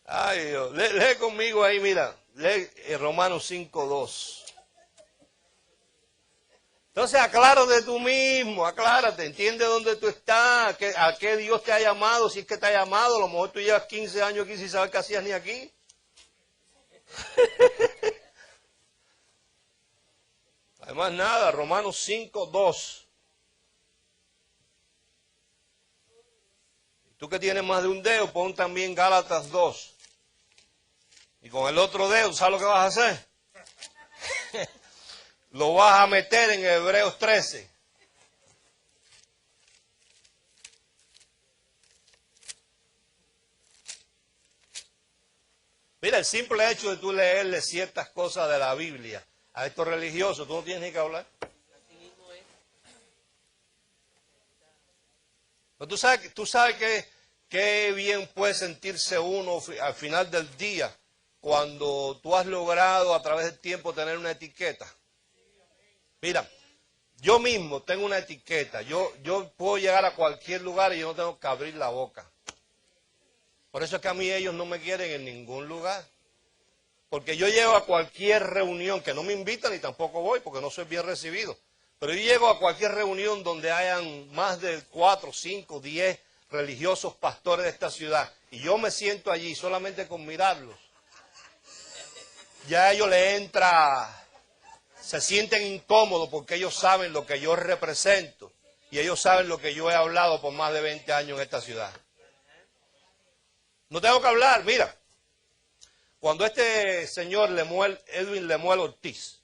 Ay Dios, lee conmigo ahí, mira, lee Romanos 5:2. Entonces aclárate de tú mismo, aclárate, entiende dónde tú estás, a qué Dios te ha llamado, si es que te ha llamado, a lo mejor tú llevas 15 años aquí sin saber qué hacías ni aquí. Además nada, Romanos 5:2. Tú que tienes más de un dedo, pon también Gálatas 2. Y con el otro dedo, ¿sabes lo que vas a hacer? Lo vas a meter en Hebreos 13. Mira, el simple hecho de tú leerle ciertas cosas de la Biblia a estos religiosos, tú no tienes ni que hablar. Pero tú sabes que qué bien puede sentirse uno al final del día cuando tú has logrado a través del tiempo tener una etiqueta. Mira, yo mismo tengo una etiqueta. Yo puedo llegar a cualquier lugar y yo no tengo que abrir la boca. Por eso es que a mí ellos no me quieren en ningún lugar. Porque yo llego a cualquier reunión, que no me invitan y tampoco voy porque no soy bien recibido. Pero yo llego a cualquier reunión donde hayan más de 4, 5, 10 religiosos pastores de esta ciudad. Y yo me siento allí solamente con mirarlos. Ya a ellos les entra, se sienten incómodos porque ellos saben lo que yo represento. Y ellos saben lo que yo he hablado por más de 20 años en esta ciudad. No tengo que hablar, mira. Cuando este señor Edwin Lemuel Ortiz,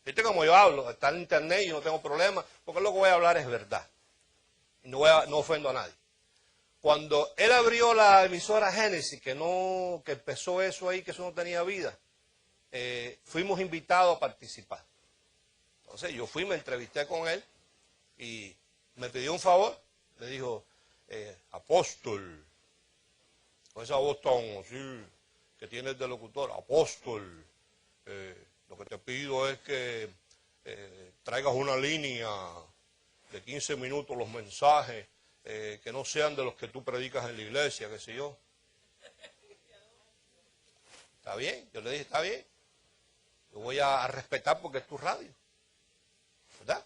viste como yo hablo, está en internet y no tengo problema, porque lo que voy a hablar es verdad. Y no ofendo a nadie. Cuando él abrió la emisora Génesis, que empezó eso ahí, que eso no tenía vida, fuimos invitados a participar. Entonces yo fui, me entrevisté con él y me pidió un favor. Me dijo, apóstol, con esa voz tan así que tienes de locutor, apóstol, lo que te pido es que traigas una línea de 15 minutos los mensajes, que no sean de los que tú predicas en la iglesia, qué sé yo. ¿Está bien? Yo le dije, está bien. Yo voy a respetar porque es tu radio. ¿Verdad?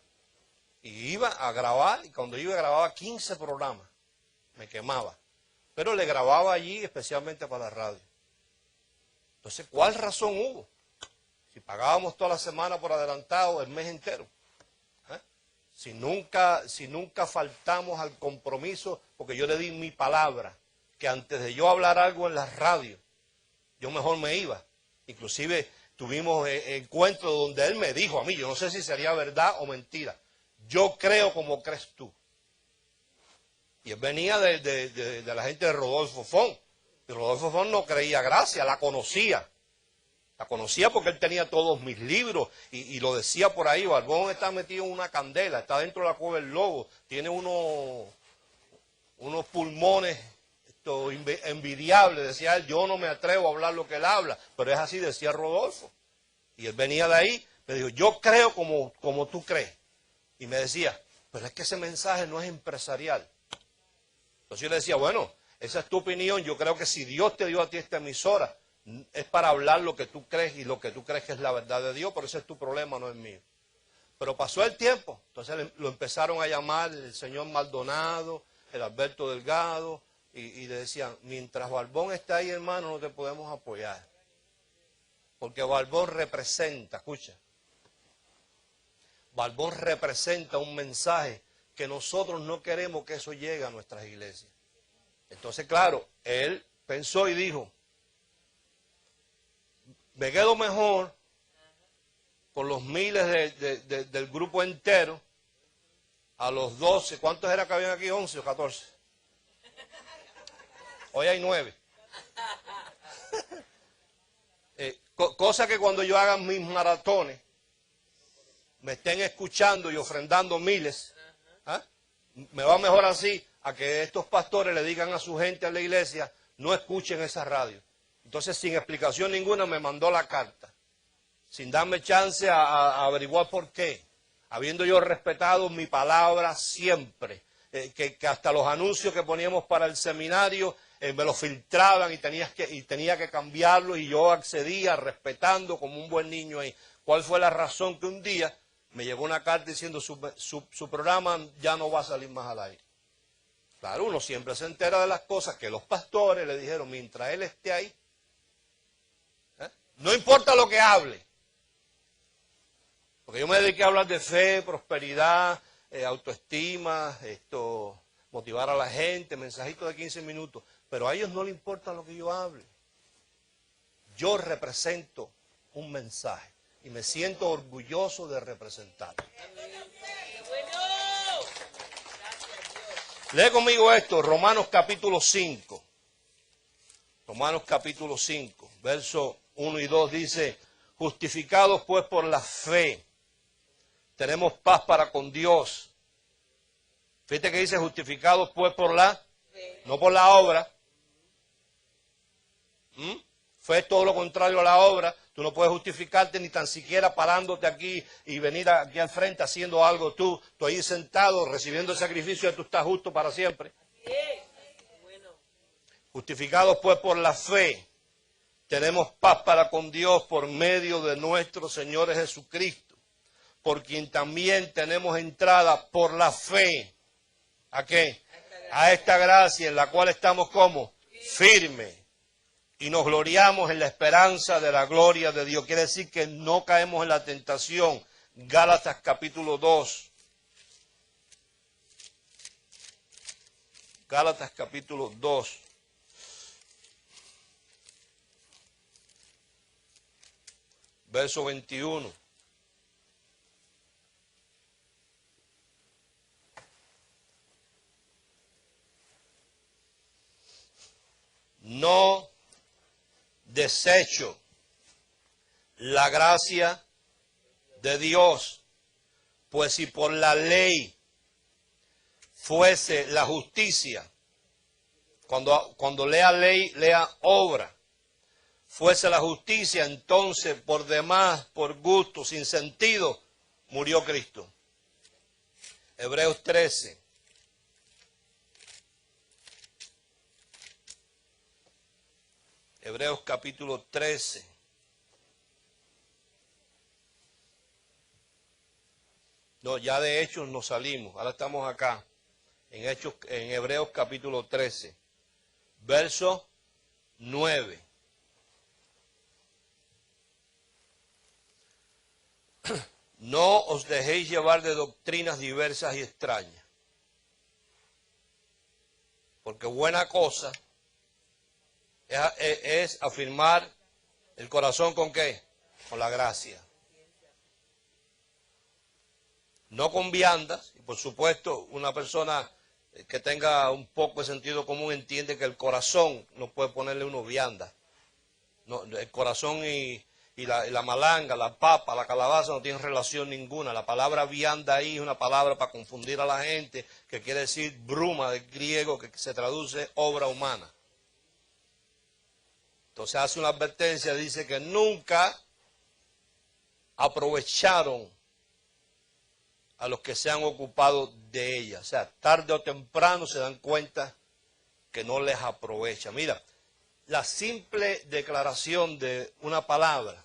Y iba a grabar, y cuando iba grababa 15 programas. Me quemaba. Pero le grababa allí especialmente para la radio. Entonces, ¿cuál razón hubo? Si pagábamos toda la semana por adelantado, el mes entero. Si nunca faltamos al compromiso, porque yo le di mi palabra, que antes de yo hablar algo en la radio, yo mejor me iba. Inclusive tuvimos encuentros donde él me dijo a mí, yo no sé si sería verdad o mentira, yo creo como crees tú. Y él venía de la gente de Rodolfo Font. Y Rodolfo Font no creía Gracia, la conocía. La conocía porque él tenía todos mis libros y lo decía por ahí, Barbón está metido en una candela, está dentro de la cueva del lobo, tiene unos pulmones envidiables, decía él, yo no me atrevo a hablar lo que él habla, pero es así, decía Rodolfo. Y él venía de ahí, me dijo, yo creo como tú crees. Y me decía, pero es que ese mensaje no es empresarial. Entonces yo le decía, bueno, esa es tu opinión, yo creo que si Dios te dio a ti esta emisora, es para hablar lo que tú crees y lo que tú crees que es la verdad de Dios, pero ese es tu problema, no es mío. Pero pasó el tiempo, entonces lo empezaron a llamar el señor Maldonado, el Alberto Delgado, y le decían, mientras Barbón está ahí, hermano, no te podemos apoyar. Porque Barbón representa, escucha, Barbón representa un mensaje que nosotros no queremos que eso llegue a nuestras iglesias. Entonces, claro, él pensó y dijo, me quedo mejor con los miles del grupo entero, a los 12, ¿cuántos era que habían aquí? 11 o 14. Hoy hay 9. Cosa que cuando yo haga mis maratones, me estén escuchando y ofrendando miles, ¿ah? Me va mejor así a que estos pastores le digan a su gente a la iglesia, no escuchen esa radio. Entonces, sin explicación ninguna, me mandó la carta, sin darme chance a averiguar por qué, habiendo yo respetado mi palabra siempre, que hasta los anuncios que poníamos para el seminario me los filtraban y tenía que cambiarlos y yo accedía respetando como un buen niño ahí. ¿Cuál fue la razón? Que un día me llegó una carta diciendo su programa ya no va a salir más al aire? Claro, uno siempre se entera de las cosas que los pastores le dijeron, mientras él esté ahí, no importa lo que hable, porque yo me dediqué a hablar de fe, prosperidad, autoestima, motivar a la gente, mensajitos de 15 minutos, pero a ellos no les importa lo que yo hable. Yo represento un mensaje y me siento orgulloso de representarlo. Lee conmigo esto, Romanos capítulo 5. Romanos capítulo 5, versos 1 y 2 dice, justificados pues por la fe, tenemos paz para con Dios. Fíjate que dice justificados pues por la fe, no por la obra. Fe es todo lo contrario a la obra. Tú no puedes justificarte ni tan siquiera parándote aquí y venir aquí al frente haciendo algo tú. Tú ahí sentado recibiendo el sacrificio, tú estás justo para siempre. Justificados pues por la fe, tenemos paz para con Dios por medio de nuestro Señor Jesucristo, por quien también tenemos entrada por la fe. ¿A qué? A esta gracia en la cual estamos como firmes y nos gloriamos en la esperanza de la gloria de Dios. Quiere decir que no caemos en la tentación. Gálatas capítulo 2. Gálatas capítulo 2. Verso 21. No desecho la gracia de Dios, pues si por la ley fuese la justicia, cuando lea ley, lea obra, fuese la justicia, entonces por demás, por gusto, sin sentido, murió Cristo. Hebreos 13. Hebreos capítulo 13. No, ya de Hechos nos salimos. Ahora estamos acá. En Hebreos capítulo 13. Verso 9. No os dejéis llevar de doctrinas diversas y extrañas. Porque buena cosa Es afirmar el corazón ¿con qué? Con la gracia. No con viandas. Y por supuesto, una persona que tenga un poco de sentido común entiende que el corazón no puede ponerle uno vianda. No, el corazón y la malanga, la papa, la calabaza no tienen relación ninguna. La palabra vianda ahí es una palabra para confundir a la gente, que quiere decir bruma del griego, que se traduce obra humana. Entonces hace una advertencia, dice que nunca aprovecharon a los que se han ocupado de ella. O sea, tarde o temprano se dan cuenta que no les aprovecha. Mira, la simple declaración de una palabra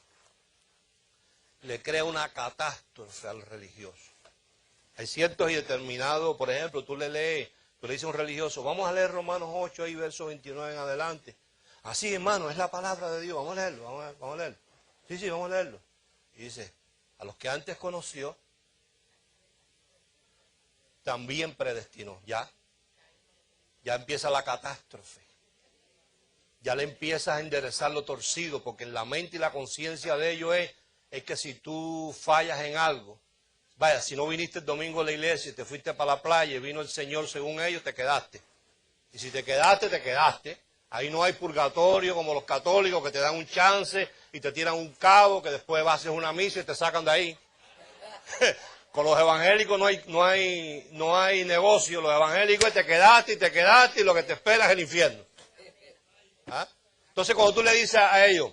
le crea una catástrofe al religioso. Hay ciertos y determinados, por ejemplo, tú le dices a un religioso, vamos a leer Romanos 8, ahí verso 29 en adelante. Así, hermano, es la palabra de Dios, vamos a leerlo, vamos a leerlo. Sí, vamos a leerlo. Y dice, a los que antes conoció, también predestinó. Ya empieza la catástrofe. Ya le empiezas a enderezar lo torcido, porque en la mente y la conciencia de ellos es que si tú fallas en algo, vaya, si no viniste el domingo a la iglesia y te fuiste para la playa y vino el Señor según ellos, te quedaste. Y si te quedaste, te quedaste. Ahí no hay purgatorio como los católicos que te dan un chance y te tiran un cabo que después vas a hacer una misa y te sacan de ahí. Con los evangélicos no hay negocio. Los evangélicos te quedaste y lo que te espera es el infierno. ¿Ah? Entonces cuando tú le dices a ellos,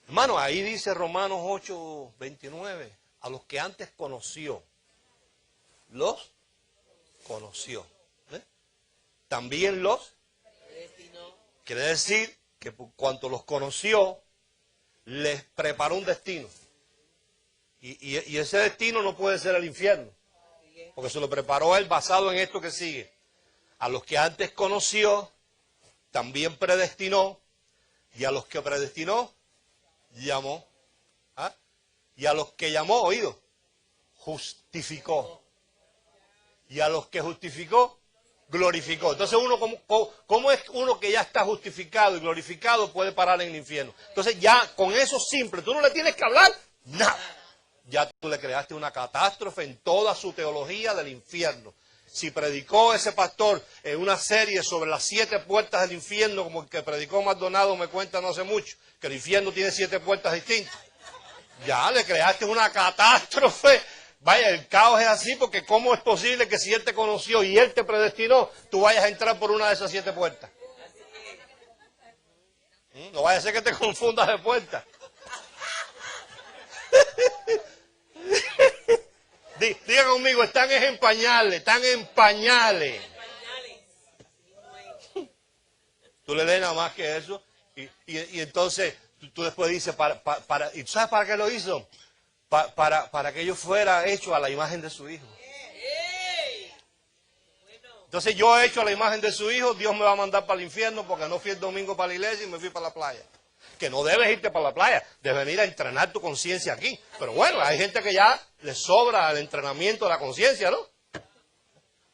hermano, ahí dice Romanos 8, 29, a los que antes conoció, los conoció. ¿Eh? También los quiere decir que por cuanto los conoció, les preparó un destino. Y ese destino no puede ser el infierno, porque se lo preparó él basado en esto que sigue. A los que antes conoció, también predestinó, y a los que predestinó, llamó. ¿Ah? Y a los que llamó, oído, justificó. Y a los que justificó, glorificó. Entonces ¿cómo es uno que ya está justificado y glorificado puede parar en el infierno? Entonces ya con eso simple, tú no le tienes que hablar nada. Ya tú le creaste una catástrofe en toda su teología del infierno. Si predicó ese pastor en una serie sobre las 7 puertas del infierno, como el que predicó Maldonado me cuenta no hace mucho, que el infierno tiene 7 puertas distintas, ya le creaste una catástrofe. Vaya, el caos es así porque ¿cómo es posible que si él te conoció y él te predestinó, tú vayas a entrar por una de esas 7 puertas? No vaya a ser que te confundas de puerta. Diga conmigo, están en pañales, están en pañales. Tú le lees nada más que eso y entonces tú después dices, ¿y tú sabes para qué lo hizo? Para que yo fuera hecho a la imagen de su hijo. Entonces yo he hecho a la imagen de su hijo, Dios me va a mandar para el infierno porque no fui el domingo para la iglesia y me fui para la playa. Que no debes irte para la playa, debes venir a entrenar tu conciencia aquí. Pero bueno, hay gente que ya le sobra el entrenamiento de la conciencia, ¿no?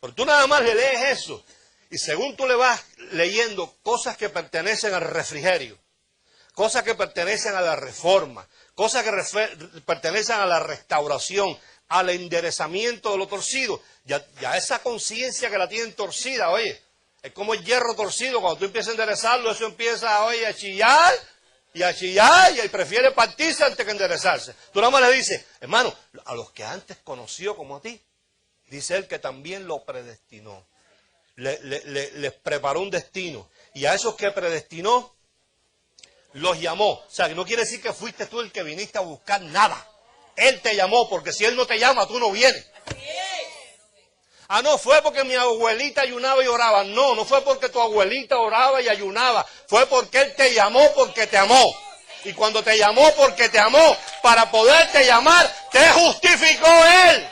Pero tú nada más le lees eso y según tú le vas leyendo cosas que pertenecen al refrigerio, cosas que pertenecen a la reforma, cosas que pertenecen a la restauración, al enderezamiento de lo torcido, ya esa conciencia que la tienen torcida, oye, es como el hierro torcido, cuando tú empiezas a enderezarlo, eso empieza, oye, a chillar y prefiere partirse antes que enderezarse. Tú nada más le dices, hermano, a los que antes conoció como a ti, dice él que también lo predestinó, les preparó un destino, y a esos que predestinó, los llamó. O sea, que no quiere decir que fuiste tú el que viniste a buscar nada. Él te llamó, porque si él no te llama, tú no vienes. Ah, no, fue porque mi abuelita ayunaba y oraba. No, no fue porque tu abuelita oraba y ayunaba. Fue porque él te llamó porque te amó. Y cuando te llamó porque te amó, para poderte llamar, te justificó él.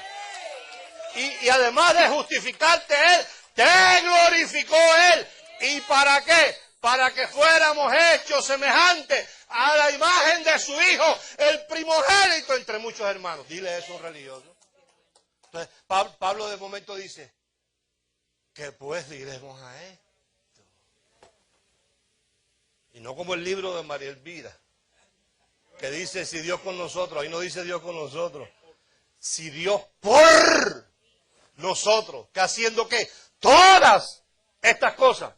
Y además de justificarte él, te glorificó él. ¿Y para qué? Para que fuéramos hechos semejantes a la imagen de su Hijo, el primogénito entre muchos hermanos. Dile eso a un religioso. Entonces, Pablo de momento dice, ¿qué pues diremos a esto? Y no como el libro de María Elvira, que dice si Dios con nosotros. Ahí no dice Dios con nosotros. Si Dios por nosotros, que haciendo qué, todas estas cosas,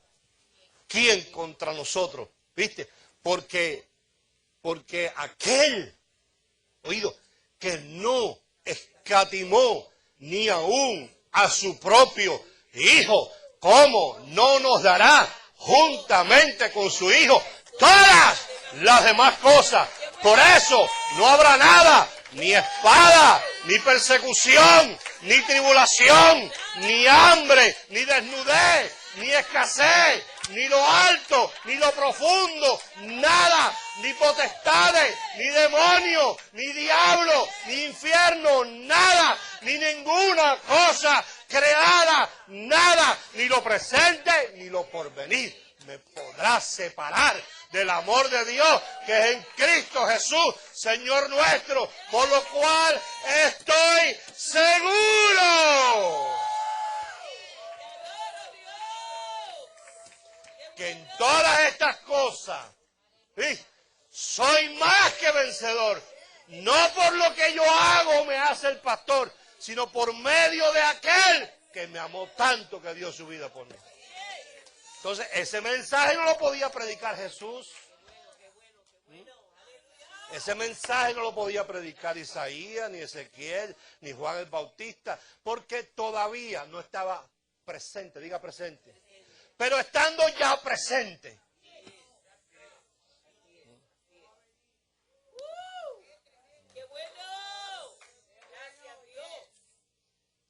¿quién contra nosotros? ¿Viste? Porque aquel, oído, que no escatimó ni aún a su propio Hijo, ¿cómo no nos dará juntamente con su Hijo todas las demás cosas? Por eso no habrá nada, ni espada, ni persecución, ni tribulación, ni hambre, ni desnudez, ni escasez, ni lo alto, ni lo profundo, nada, ni potestades, ni demonios, ni diablo, ni infierno, nada, ni ninguna cosa creada, nada, ni lo presente, ni lo porvenir, me podrá separar del amor de Dios que es en Cristo Jesús, Señor nuestro, por lo cual estoy seguro que en todas estas cosas, ¿sí?, soy más que vencedor, no por lo que yo hago me hace el pastor, sino por medio de aquel que me amó tanto que dio su vida por mí. Entonces, ese mensaje no lo podía predicar Jesús. Ese mensaje no lo podía predicar Isaías, ni Ezequiel, ni Juan el Bautista, porque todavía no estaba presente, diga presente. Pero estando ya presente,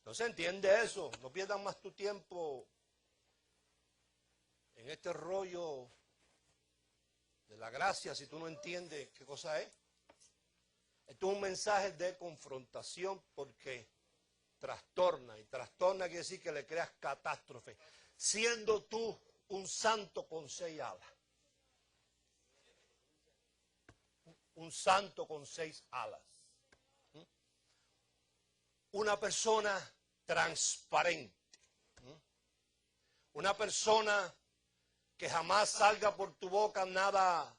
no se entiende eso. No pierdan más tu tiempo en este rollo de la gracia si tú no entiendes qué cosa es. Esto es un mensaje de confrontación porque trastorna, y trastorna quiere decir que le creas catástrofe, siendo tú un santo con 6 alas. Un santo con 6 alas. Una persona transparente. Una persona que jamás salga por tu boca nada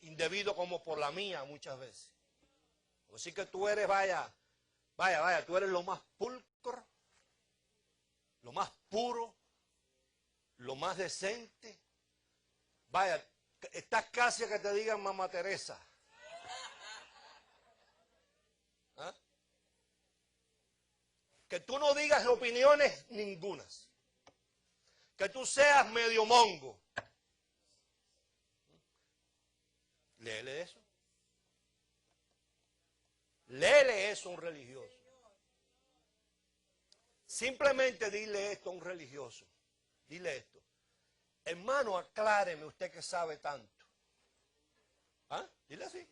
indebido como por la mía muchas veces. Así que tú eres, vaya, tú eres lo más pulcro, lo más puro, lo más decente. Vaya, estás casi a que te digan Mamá Teresa. ¿Ah? Que tú no digas opiniones ningunas. Que tú seas medio mongo. Léele eso. Léele eso a un religioso. Simplemente dile esto a un religioso. Dile esto. Hermano, acláreme usted que sabe tanto. ¿Ah? Dile así.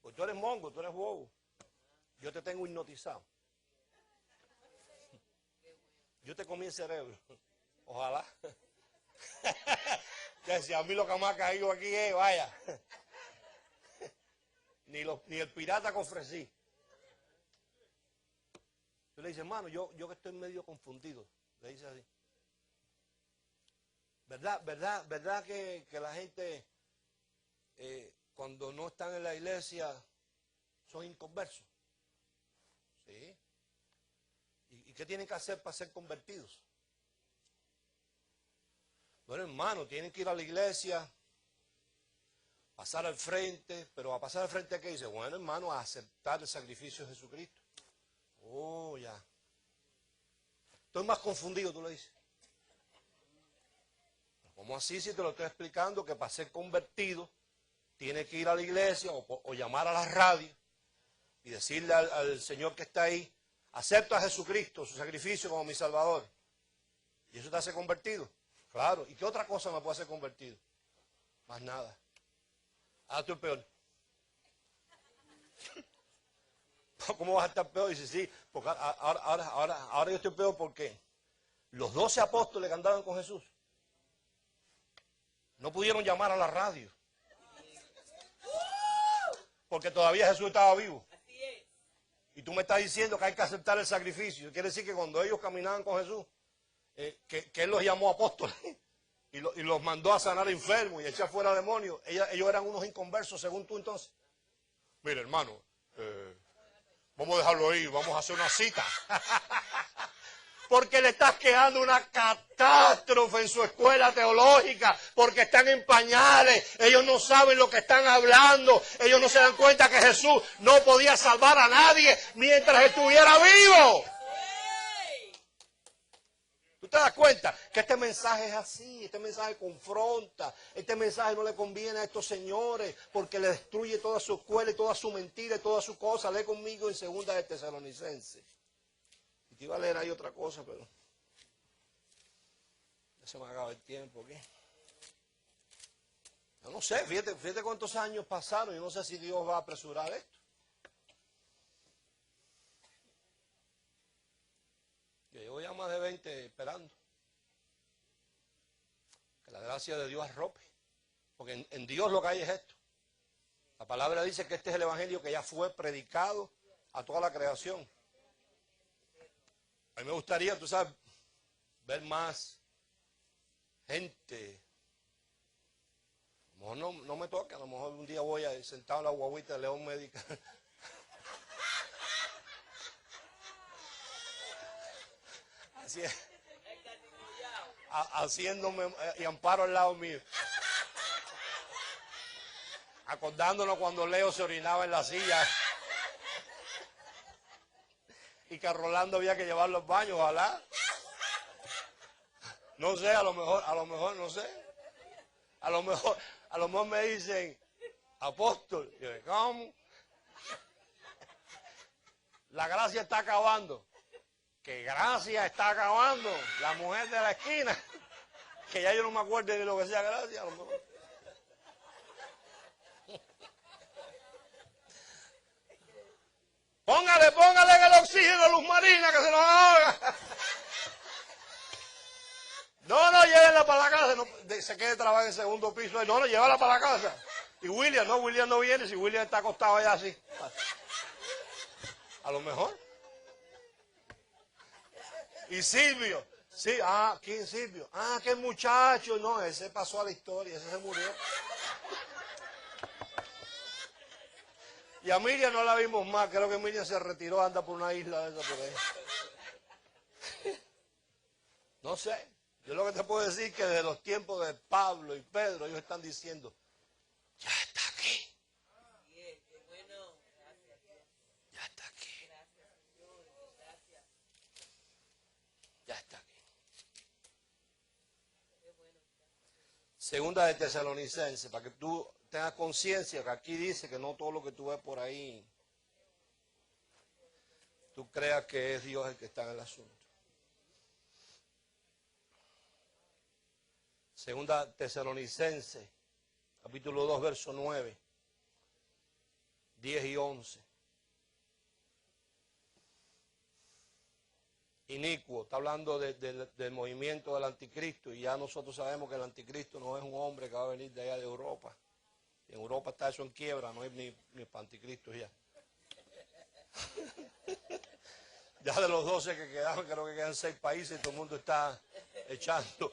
Pues tú eres mongo, tú eres bobo. Yo te tengo hipnotizado. Yo te comí el cerebro. Ojalá. Que si a mí lo que me ha caído aquí es, vaya. Ni el pirata que ofrecí. Tú le dices, hermano, yo que estoy medio confundido. Le dice así. ¿Verdad que la gente cuando no están en la iglesia son inconversos? ¿Sí? ¿Y qué tienen que hacer para ser convertidos? Bueno, hermano, tienen que ir a la iglesia, pasar al frente, pero a pasar al frente, ¿qué dice? Bueno, hermano, a aceptar el sacrificio de Jesucristo. Oh, ya. Estoy más confundido, tú le dices. ¿Cómo así si te lo estoy explicando? Que para ser convertido, tiene que ir a la iglesia o llamar a la radio y decirle al Señor que está ahí, acepto a Jesucristo, su sacrificio como mi Salvador. ¿Y eso te hace convertido? Claro. ¿Y qué otra cosa me puede hacer convertido? Más nada. Ahora estoy peor. ¿Cómo vas a estar peor? Dice, sí, porque ahora yo estoy peor porque los 12 apóstoles que andaban con Jesús no pudieron llamar a la radio. Porque todavía Jesús estaba vivo. Y tú me estás diciendo que hay que aceptar el sacrificio. Quiere decir que cuando ellos caminaban con Jesús, que Él los llamó apóstoles. y los mandó a sanar enfermos y a echar fuera demonios. Ellos eran unos inconversos, según tú entonces. Mire, hermano, vamos a dejarlo ahí, vamos a hacer una cita. Porque le estás quedando una catástrofe en su escuela teológica, porque están en pañales, ellos no saben lo que están hablando, ellos no se dan cuenta que Jesús no podía salvar a nadie mientras estuviera vivo. ¿Tú te das cuenta que este mensaje es así? Este mensaje confronta, este mensaje no le conviene a estos señores porque le destruye toda su escuela y toda su mentira y toda su cosa. Lee conmigo en 2 de Tesalonicenses. Y te iba a leer ahí otra cosa, pero ya se me acaba el tiempo aquí. Yo no sé, fíjate cuántos años pasaron. Yo no sé si Dios va a apresurar esto. Yo llevo ya más de 20 esperando que la gracia de Dios arrope. Porque en Dios lo que hay es esto. La palabra dice que este es el evangelio que ya fue predicado a toda la creación. A mí me gustaría, tú sabes, ver más gente. A lo mejor no me toca, a lo mejor un día voy a sentado en la guaguita de León Médica. Así es. Haciéndome y Amparo al lado mío. Acordándonos cuando Leo se orinaba en la silla. Y que a Rolando había que llevarlo al baño, ojalá. No sé, a lo mejor, no sé. A lo mejor me dicen, apóstol. Yo digo, ¿cómo? La gracia está acabando. ¿Qué gracia está acabando? La mujer de la esquina. Que ya yo no me acuerdo de lo que sea gracia, a lo mejor. Póngale en el oxígeno a Luz Marina que se nos ahoga. No, llévenla para la casa. No, se quede trabajando en el segundo piso. No, llévala para la casa. Y William no viene si William está acostado allá así. A lo mejor. Y Silvio. Sí, ¿quién es Silvio? Qué muchacho. No, ese pasó a la historia, ese se murió. Y a Miriam no la vimos más, creo que Miriam se retiró, anda por una isla de esa por ahí. No sé, yo lo que te puedo decir es que desde los tiempos de Pablo y Pedro, ellos están diciendo, ya está aquí. Ya está aquí. Ya está aquí. 2 de Tesalonicenses, para que tú tengas conciencia que aquí dice que no todo lo que tú ves por ahí, tú creas que es Dios el que está en el asunto. 2 Tesalonicenses, capítulo 2, verso 9, 10 y 11. Inicuo, está hablando del movimiento del anticristo, y ya nosotros sabemos que el anticristo no es un hombre que va a venir de allá de Europa. En Europa está eso en quiebra, no hay ni para anticristo ya. Ya de los 12 que quedaron, creo que quedan 6 países y todo el mundo está echando.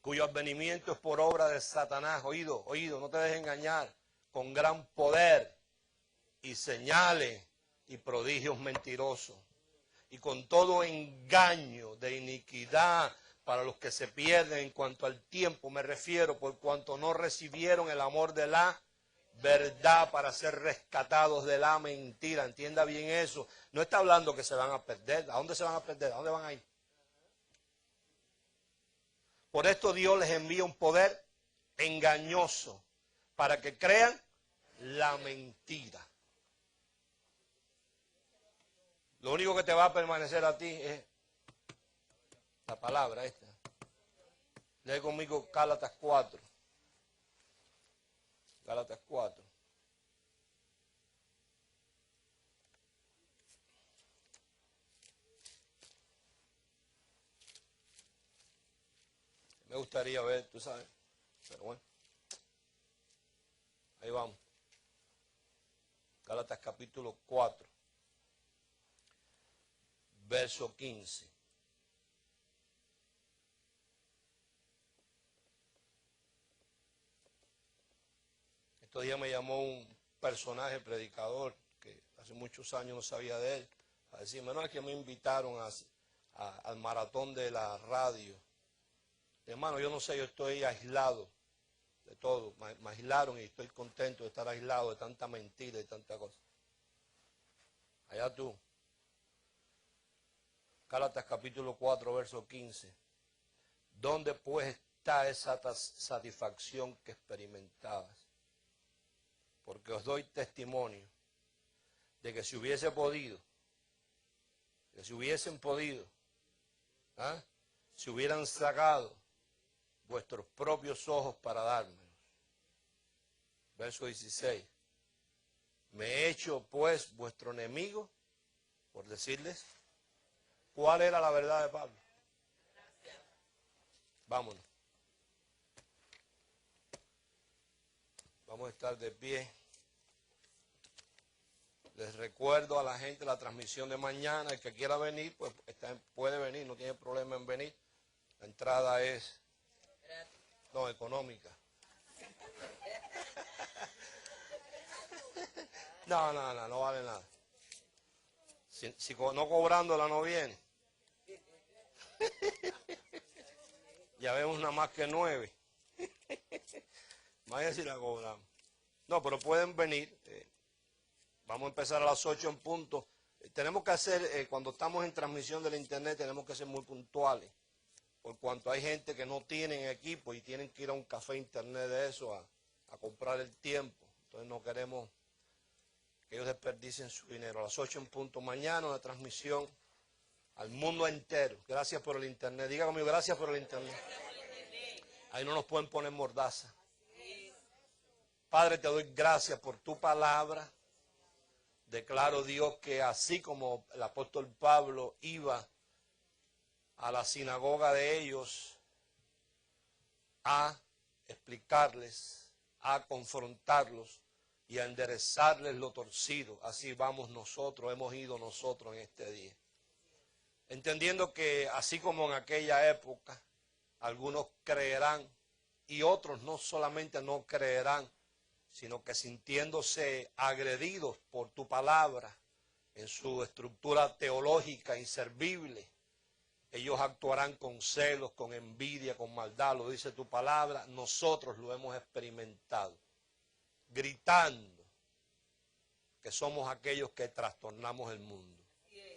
Cuyo advenimiento es por obra de Satanás. Oído, no te dejes engañar. Con gran poder y señales y prodigios mentirosos. Y con todo engaño de iniquidad para los que se pierden en cuanto al tiempo, me refiero, por cuanto no recibieron el amor de la verdad para ser rescatados de la mentira. Entienda bien eso. No está hablando que se van a perder. ¿A dónde se van a perder? ¿A dónde van a ir? Por esto Dios les envía un poder engañoso para que crean la mentira. Lo único que te va a permanecer a ti es la palabra esta. Lee conmigo Gálatas 4. Gálatas 4. Me gustaría ver, tú sabes, pero bueno. Ahí vamos. Gálatas capítulo 4. Verso 15. Estos días me llamó un personaje predicador que hace muchos años no sabía de él, a decirme, no, es que me invitaron al maratón de la radio. Hermano, yo no sé, yo estoy aislado de todo. Me aislaron y estoy contento de estar aislado de tanta mentira y tanta cosa. Allá tú. Gálatas capítulo 4, verso 15. ¿Dónde pues está esa satisfacción que experimentabas? Porque os doy testimonio de que si hubiesen podido, si hubieran sacado vuestros propios ojos para dármelos. Verso 16. Me he hecho pues vuestro enemigo, por decirles, ¿cuál era la verdad de Pablo? Vámonos. Vamos a estar de pie. Les recuerdo a la gente la transmisión de mañana. El que quiera venir, pues puede venir, no tiene problema en venir. La entrada es, no, económica. No vale nada. Si no cobrándola no viene. Ya vemos una más que 9. Vaya si la cobramos. No, pero pueden venir. Vamos a empezar a las 8 en punto. Tenemos que hacer, cuando estamos en transmisión del internet, tenemos que ser muy puntuales. Por cuanto hay gente que no tienen equipo y tienen que ir a un café internet de eso a comprar el tiempo. Entonces no queremos que ellos desperdicien su dinero. A las 8 en punto mañana, una transmisión al mundo entero. Gracias por el internet. Diga conmigo, gracias por el internet. Ahí no nos pueden poner mordaza. Padre, te doy gracias por tu palabra. Declaro, Dios, que así como el apóstol Pablo iba a la sinagoga de ellos a explicarles, a confrontarlos y a enderezarles lo torcido, así vamos nosotros, hemos ido nosotros en este día. Entendiendo que así como en aquella época, algunos creerán y otros no solamente no creerán, sino que sintiéndose agredidos por tu palabra en su estructura teológica inservible, ellos actuarán con celos, con envidia, con maldad, lo dice tu palabra, nosotros lo hemos experimentado, gritando que somos aquellos que trastornamos el mundo.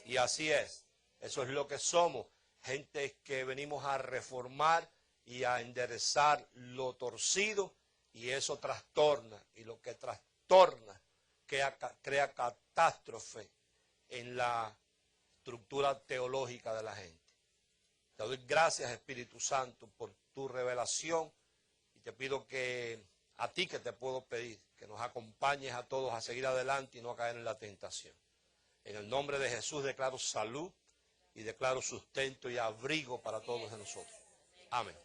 Y así es, eso es lo que somos, gente que venimos a reformar y a enderezar lo torcido, y eso trastorna, y lo que trastorna crea catástrofe en la estructura teológica de la gente. Te doy gracias, Espíritu Santo, por tu revelación, y te pido que a ti que te puedo pedir, que nos acompañes a todos a seguir adelante y no a caer en la tentación. En el nombre de Jesús declaro salud y declaro sustento y abrigo para todos nosotros. Amén.